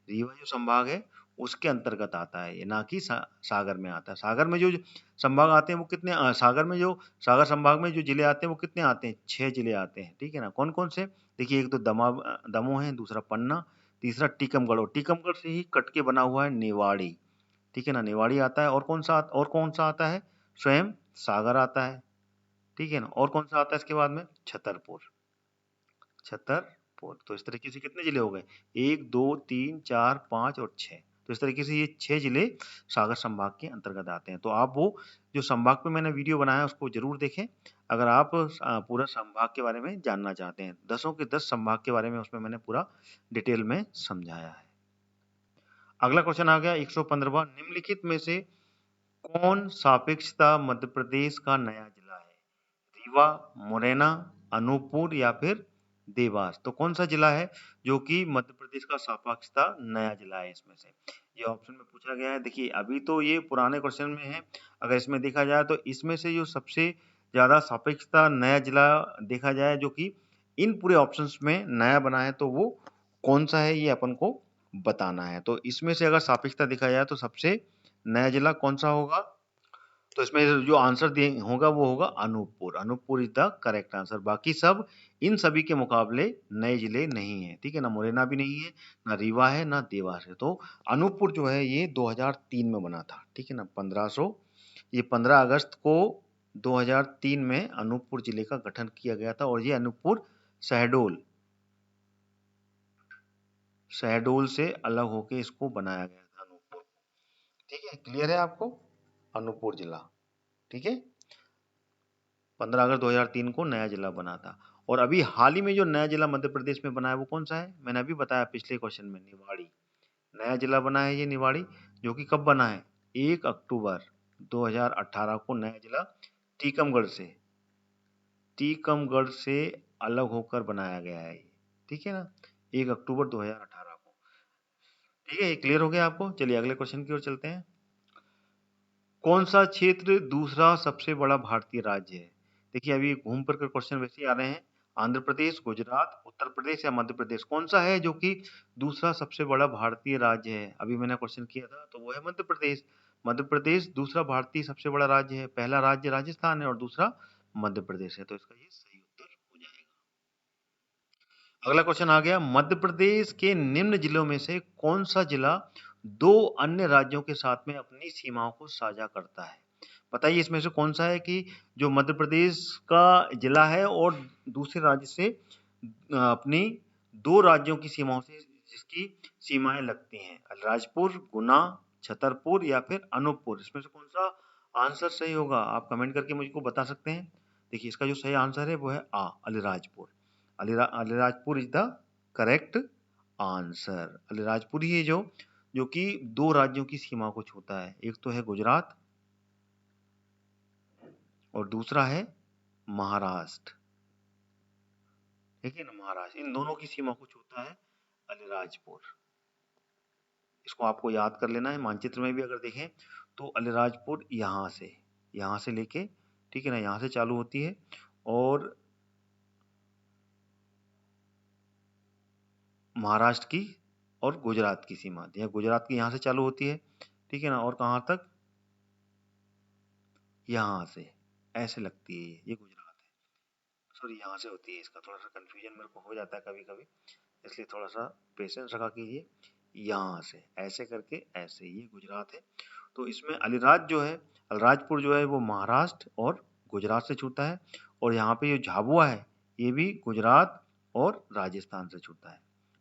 रीवा जो संभाग है उसके अंतर्गत आता है ये, ना कि सागर में आता है। सागर में जो संभाग आते हैं वो कितने सागर में जो सागर संभाग में जो जिले आते हैं वो कितने आते हैं? 6 जिले आते हैं। ठीक है ना, कौन कौन से? देखिए, एक तो दमोह है, दूसरा पन्ना, तीसरा टीकमगढ़, और टीकमगढ़ से ही कट के बना हुआ है निवाड़ी। ठीक है ना, निवाड़ी आता है। और कौन सा आता है? स्वयं सागर आता है। ठीक है ना, और कौन सा आता है इसके बाद में? छतरपुर। छतरपुर। तो इस तरीके से कितने जिले हो गए? 1 2 3 4 5 और 6। तो इस तरीके से ये 6 जिले सागर संभाग के अंतर्गत आते हैं। तो आप वो जो संभाग पे मैंने वीडियो बनाया है उसको जरूर देखें, अगर आप पूरा संभाग के बारे में जानना चाहते हैं। 10 के 10 संभाग के बारे में उसमें मैंने पूरा डिटेल में समझाया है। अगला क्वेश्चन आ गया 115वां, निम्नलिखित में से कौन सापेक्षता मध्य प्रदेश का नया जिला है? रीवा, मुरैना, अनूपपुर या फिर देवास? तो कौन सा जिला है जो कि मध्य प्रदेश का सापेक्षता नया जिला है इसमें से? ये ऑप्शन में पूछा गया है। देखिए, अभी तो ये पुराने क्वेश्चन में है। अगर इसमें देखा जाए तो इसमें से जो सबसे ज्यादा सापेक्षता नया जिला देखा जाए जो कि इन पूरे ऑप्शंस में नया बना है, तो वो कौन सा है ये अपन को बताना है। तो इसमें से अगर सापेक्षता देखा जाए तो सबसे नया जिला कौन सा होगा? तो इसमें जो आंसर होगा वो होगा Anuppur. Anuppur is the correct answer. बाकी सब इन सभी के मुकाबले नए जिले नहीं है। ठीक है ना, मुरैना भी नहीं है, ना रीवा है, ना देवास है। तो अनूपपुर जो है ये 2003 में बना था। ठीक है ना, 15 अगस्त को 2003 में अनूपपुर जिले का गठन किया गया था। और ये अनूपपुर शहडोल से अलग होके इसको बनाया गया था अनूपपुर। ठीक है, क्लियर है आपको? अनूपपुर जिला। ठीक है, 15 अगस्त 2003 को नया जिला बना था। और अभी हाल ही में जो नया जिला मध्य प्रदेश में बना है वो कौन सा है? मैंने अभी बताया पिछले क्वेश्चन में, निवाड़ी। नया जिला बना है ये निवाड़ी, जो कि कब बना है? 1 अक्टूबर 2018 को नया जिला टीकमगढ़ से अलग होकर बनाया गया है ये। ठीक है ना, 1 अक्टूबर 2018 को। ठीक है, ये क्लियर हो गया आपको? चलिए अगले क्वेश्चन की ओर चलते हैं। कौन सा क्षेत्र दूसरा सबसे बड़ा भारतीय राज्य है? देखिए, अभी घूम फिर कर क्वेश्चन वैसे ही आ रहे हैं। आंध्र प्रदेश, गुजरात, उत्तर प्रदेश या मध्य प्रदेश, कौन सा है जो कि दूसरा सबसे बड़ा भारतीय राज्य है? अभी मैंने क्वेश्चन किया था तो वो है मध्य प्रदेश। मध्य प्रदेश दूसरा भारतीय सबसे बड़ा राज्य है। पहला राज्य राजस्थान है और दूसरा मध्य प्रदेश है, तो इसका ये सही उत्तर हो जाएगा। अगला क्वेश्चन आ गया, मध्य प्रदेश के निम्न जिलों में से कौन सा जिला दो अन्य राज्यों के साथ में अपनी सीमाओं को साझा करता है? बताइए इसमें से कौन सा है कि जो मध्य प्रदेश का जिला है और दूसरे राज्य से अपनी दो राज्यों की सीमाओं से जिसकी सीमाएं लगती हैं, अलीराजपुर, गुना, छतरपुर या फिर अनूपपुर, इसमें से कौन सा आंसर सही होगा? आप कमेंट करके मुझको बता सकते हैं। देखिए इसका जो सही आंसर है वो है आ, Alirajpur. Alirajpur is the correct answer. Alirajpur ही है जो कि दो राज्यों की सीमा को छूता है, एक तो है गुजरात और दूसरा है महाराष्ट्र। ठीक है ना, महाराष्ट्र, इन दोनों की सीमा को छूता है अलीराजपुर। इसको आपको याद कर लेना है। मानचित्र में भी अगर देखें तो अलीराजपुर यहाँ से लेके, ठीक है ना, यहाँ से चालू होती है और महाराष्ट्र की और गुजरात की सीमा, या गुजरात की यहाँ से चालू होती है, ठीक है ना, और कहाँ तक, यहाँ से ऐसे लगती है, ये गुजरात है। सॉरी, यहाँ से होती है। इसका थोड़ा सा कंफ्यूजन मेरे को हो जाता है कभी कभी, इसलिए थोड़ा सा पेशेंस रखा कीजिए। यहाँ से ऐसे करके ऐसे, ये गुजरात है। तो इसमें अलीराज जो है, अलीराजपुर जो है वो महाराष्ट्र और गुजरात से छूता है, और यहाँ पे जो झाबुआ है ये भी गुजरात और राजस्थान से छूता है।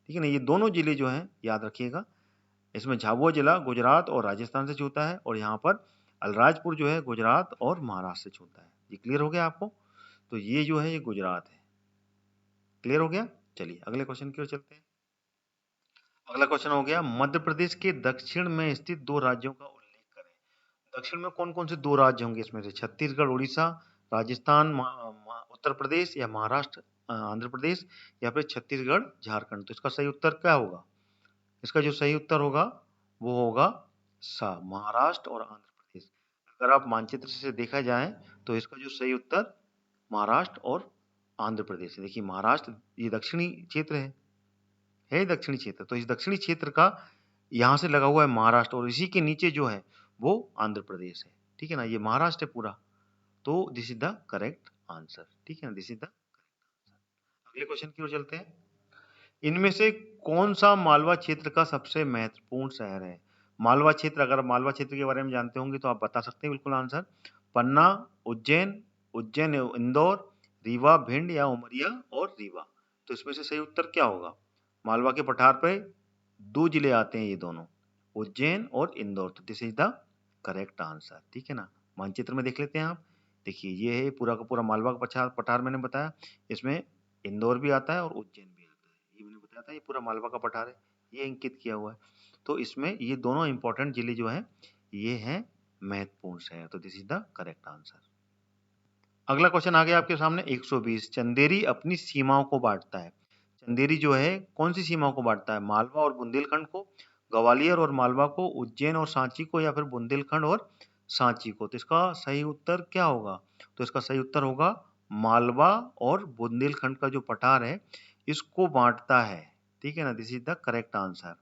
ठीक है ना, ये दोनों जिले जो हैं याद रखिएगा, इसमें झाबुआ जिला गुजरात और राजस्थान से छूता है, और यहाँ पर अलीराजपुर जो है गुजरात और महाराष्ट्र से छूता है। ये क्लियर हो गया आपको? तो ये जो है ये गुजरात है। क्लियर हो गया? चलिए अगले क्वेश्चन की ओर चलते हैं। अगला क्वेश्चन हो गया, मध्य प्रदेश के दक्षिण में स्थित दो राज्यों का उल्लेख करें। दक्षिण में कौन कौन से दो राज्य होंगे इसमें से? छत्तीसगढ़ उड़ीसा, राजस्थान उत्तर प्रदेश, या महाराष्ट्र आंध्र प्रदेश, या फिर छत्तीसगढ़ झारखंड। तो इसका सही उत्तर क्या होगा? इसका जो सही उत्तर होगा वो होगा सा, महाराष्ट्र और आंध्र प्रदेश। अगर आप मानचित्र से देखा जाए तो इसका जो सही उत्तर महाराष्ट्र और आंध्र प्रदेश है। देखिए महाराष्ट्र ये दक्षिणी क्षेत्र है दक्षिणी क्षेत्र, तो इस दक्षिणी क्षेत्र का यहाँ से लगा हुआ है महाराष्ट्र, और इसी के नीचे जो है वो आंध्र प्रदेश है। ठीक है ना, ये महाराष्ट्र है पूरा, तो this is the correct answer. ठीक है ना, this is the correct answer. अगले क्वेश्चन की ओर चलते हैं। इनमें से कौन सा मालवा क्षेत्र का सबसे महत्वपूर्ण शहर है? मालवा क्षेत्र, अगर मालवा क्षेत्र के बारे में जानते होंगे तो आप बता सकते हैं बिल्कुल आंसर। पन्ना, उज्जैन, उज्जैन इंदौर, रीवा भिंड, या उमरिया और रीवा। तो इसमें से सही उत्तर क्या होगा? मालवा के पठार पे दो जिले आते हैं, ये दोनों उज्जैन और इंदौर, तो this is the correct answer. ठीक है ना, मानचित्र में देख लेते हैं आप। देखिए ये है पूरा का पूरा मालवा का पठार मैंने बताया, इसमें इंदौर भी आता है और उज्जैन भी आता है, ये मैंने बताया था। ये पूरा मालवा का पठार है, ये अंकित किया हुआ है। तो इसमें ये दोनों इंपॉर्टेंट जिले जो हैं ये हैं महत्वपूर्ण शहर, तो this is the correct answer. अगला क्वेश्चन आ गया आपके सामने 120। चंदेरी अपनी सीमाओं को बांटता है। चंदेरी जो है कौन सी सीमाओं को बांटता है? मालवा और बुंदेलखंड को, ग्वालियर और मालवा को, उज्जैन और सांची को, या फिर बुंदेलखंड और सांची को। तो इसका सही उत्तर क्या होगा? तो इसका सही उत्तर होगा मालवा और बुंदेलखंड का जो पठार है इसको बांटता है। ठीक है ना, this is the correct answer.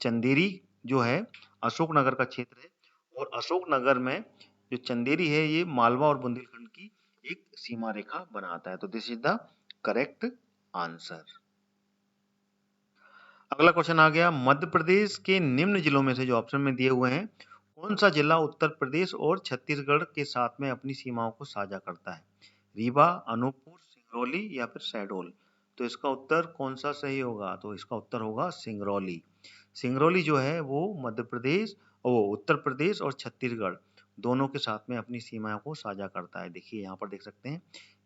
Chanderi जो है अशोकनगर का क्षेत्र है, और अशोकनगर में जो चंदेरी है ये मालवा और बुंदेलखंड की एक सीमा रेखा बनाता है, तो this is the correct answer. अगला क्वेश्चन आ गया, मध्य प्रदेश के निम्न जिलों में से जो ऑप्शन में दिए हुए हैं कौन सा जिला उत्तर प्रदेश और छत्तीसगढ़ के साथ में अपनी सीमाओं को साझा करता है? रीवा, अनूपपुर, सिंगरौली, या फिर शहडोल। तो इसका उत्तर कौन सा सही होगा? तो इसका उत्तर होगा सिंगरौली। सिंगरौली जो है वो मध्य प्रदेश, वो उत्तर प्रदेश और छत्तीसगढ़ दोनों के साथ में अपनी सीमाओं को साझा करता है। देखिए यहाँ पर देख सकते हैं,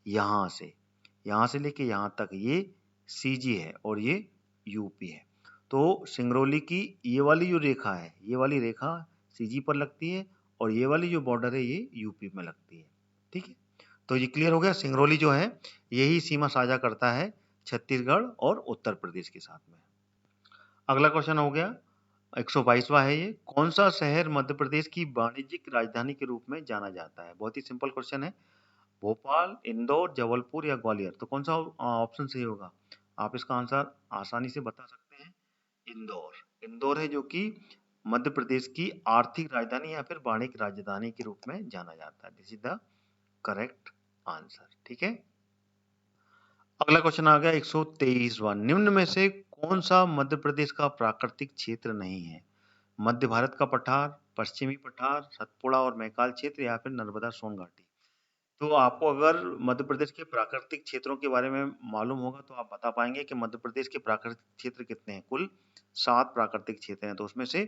यहाँ से लेके यहाँ तक ये सीजी है और ये यूपी है। तो सिंगरौली की ये वाली जो रेखा है, ये वाली रेखा सीजी पर लगती है, और ये वाली जो बॉर्डर है ये यूपी में लगती है। ठीक है, तो ये क्लियर हो गया। सिंगरौली जो है यही सीमा साझा करता है छत्तीसगढ़ और उत्तर प्रदेश के साथ में। अगला क्वेश्चन हो गया 122वां है ये, कौन सा शहर मध्य प्रदेश की वाणिज्यिक राजधानी के रूप में जाना जाता है? बहुत ही सिंपल क्वेश्चन है। भोपाल, इंदौर, जबलपुर या ग्वालियर? तो कौन सा ऑप्शन सही होगा? आप इसका आंसर आसानी से बता सकते हैं, इंदौर। इंदौर है जो कि मध्य प्रदेश की आर्थिक राजधानी या फिर वाणिज्यिक राजधानी के रूप में जाना जाता है। This is the correct answer. ठीक है, अगला क्वेश्चन आ गया 123वां। निम्न में से कौन सा मध्य प्रदेश का प्राकृतिक क्षेत्र नहीं है? मध्य भारत का पठार, पश्चिमी पठार, सतपुड़ा और मैकाल क्षेत्र या फिर नर्मदा सोन घाटी? तो आपको अगर मध्य प्रदेश के प्राकृतिक क्षेत्रों के बारे में मालूम होगा तो आप बता पाएंगे कि मध्य प्रदेश के प्राकृतिक क्षेत्र कितने हैं। कुल 7 प्राकृतिक क्षेत्र हैं, तो उसमें से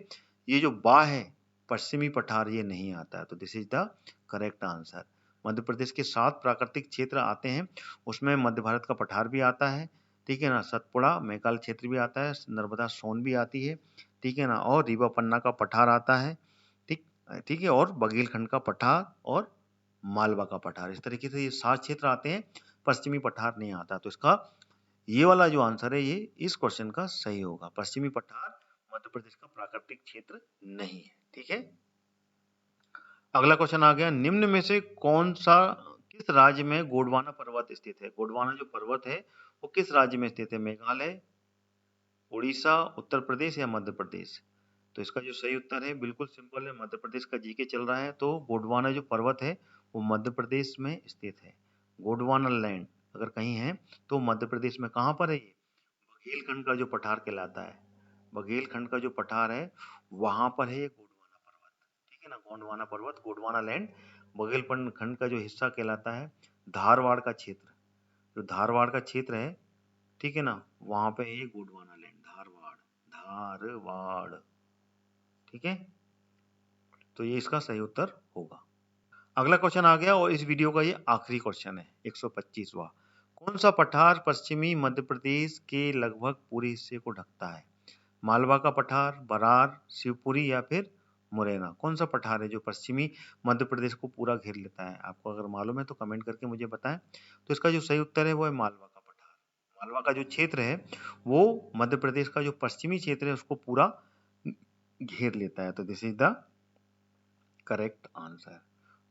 ये जो बा है, पश्चिमी पठार, ये नहीं आता है। तो this is the correct answer. Madhya Pradesh के 7 प्राकृतिक क्षेत्र आते हैं, उसमें मध्य भारत का पठार भी आता है, ठीक है ना, सतपुड़ा मैकाल क्षेत्र भी आता है, नर्मदा सोन भी आती है, ठीक है ना, और रीवा पन्ना का पठार आता है, ठीक ठीक है, और बघेलखंड का पठार और मालवा का पठार। इस तरीके से ये 7 क्षेत्र आते हैं, पश्चिमी पठार नहीं आता। तो इसका ये वाला जो आंसर है, ये इस क्वेश्चन का सही होगा। पश्चिमी पठार मध्य प्रदेश का प्राकृतिक क्षेत्र नहीं है। ठीक है, अगला क्वेश्चन आ गया, निम्न में से कौन सा किस राज्य में गोंडवाना पर्वत स्थित है? गोंडवाना जो पर्वत है वो किस राज्य में स्थित है? मेघालय, उड़ीसा, उत्तर प्रदेश या मध्य प्रदेश? तो इसका जो सही उत्तर है, बिल्कुल सिंपल है, मध्य प्रदेश का जीके चल रहा है, तो गोंडवाना जो पर्वत है वो मध्य प्रदेश में स्थित है। गोंडवाना लैंड अगर कहीं है तो मध्य प्रदेश में कहाँ पर है? ये बघेलखंड का जो पठार कहलाता है, बघेलखंड का जो पठार है वहां पर है ये गोंडवाना पर्वत। ठीक है ना, गोंडवाना पर्वत, गोंडवाना लैंड बघेलखंड खंड का जो हिस्सा कहलाता है। धारवाड़ का क्षेत्र, जो धारवाड़ का क्षेत्र है, ठीक है ना, वहां पे है ये गोंडवाना लैंड, धारवाड़, धारवाड़। ठीक है, तो ये इसका सही उत्तर होगा। अगला क्वेश्चन आ गया और इस वीडियो का ये आखिरी क्वेश्चन है, 125वां। कौन सा पठार पश्चिमी मध्य प्रदेश के लगभग पूरे हिस्से को ढकता है? मालवा का पठार, बरार, शिवपुरी या फिर मुरैना? कौन सा पठार है जो पश्चिमी मध्य प्रदेश को पूरा घेर लेता है? आपको अगर मालूम है तो कमेंट करके मुझे बताएं। तो इसका जो सही उत्तर है वो है मालवा का पठार। मालवा का जो क्षेत्र है वो मध्य प्रदेश का जो पश्चिमी क्षेत्र है उसको पूरा घेर लेता है। तो this is the correct answer.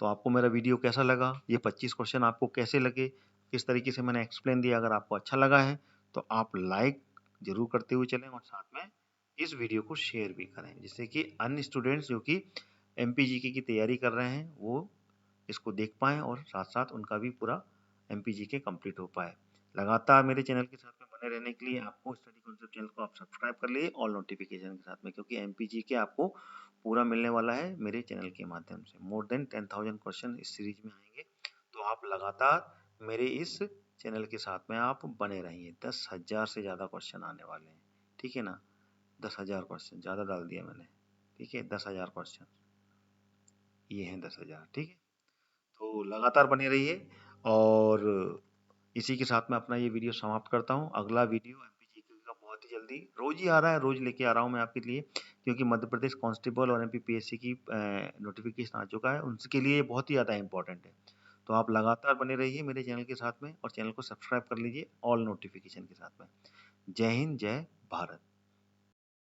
तो आपको मेरा वीडियो कैसा लगा? ये 25 क्वेश्चन आपको कैसे लगे? किस तरीके से मैंने एक्सप्लेन दिया? अगर आपको अच्छा लगा है तो आप लाइक जरूर करते हुए चलें और साथ में इस वीडियो को शेयर भी करें, जिससे कि अन्य स्टूडेंट्स जो कि एमपीजीके की तैयारी कर रहे हैं वो इसको देख पाएँ और साथ साथ उनका भी पूरा एमपीजीके कंप्लीट हो पाए। लगातार मेरे चैनल के साथ में बने रहने के लिए आपको स्टडी कॉन्सेप्ट चैनल को आप सब्सक्राइब कर लीजिए ऑल नोटिफिकेशन के साथ में, क्योंकि एमपीजीके आपको पूरा मिलने वाला है मेरे चैनल के माध्यम से। मोर देन 10,000 क्वेश्चन इस सीरीज में आएंगे, तो आप लगातार मेरे इस चैनल के साथ में आप बने रहिए। 10,000 से ज़्यादा क्वेश्चन आने वाले हैं, ठीक है ना, 10,000 क्वेश्चन, ज़्यादा डाल दिया मैंने, ठीक है, 10,000 क्वेश्चन, ये हैं 10,000, ठीक है। तो लगातार बने रहिए और इसी के साथ मैं अपना ये वीडियो समाप्त करता हूँ। अगला वीडियो एमपीजीके का बहुत ही जल्दी, रोज ही आ रहा है, रोज लेके आ रहा हूँ मैं आपके लिए, क्योंकि मध्य प्रदेश कांस्टेबल और एमपीपीएससी की नोटिफिकेशन आ चुका है, उनके लिए बहुत ही ज़्यादा इंपॉर्टेंट है। तो आप लगातार बने रहिए मेरे चैनल के साथ में और चैनल को सब्सक्राइब कर लीजिए ऑल नोटिफिकेशन के साथ में। जय हिंद, जय भारत।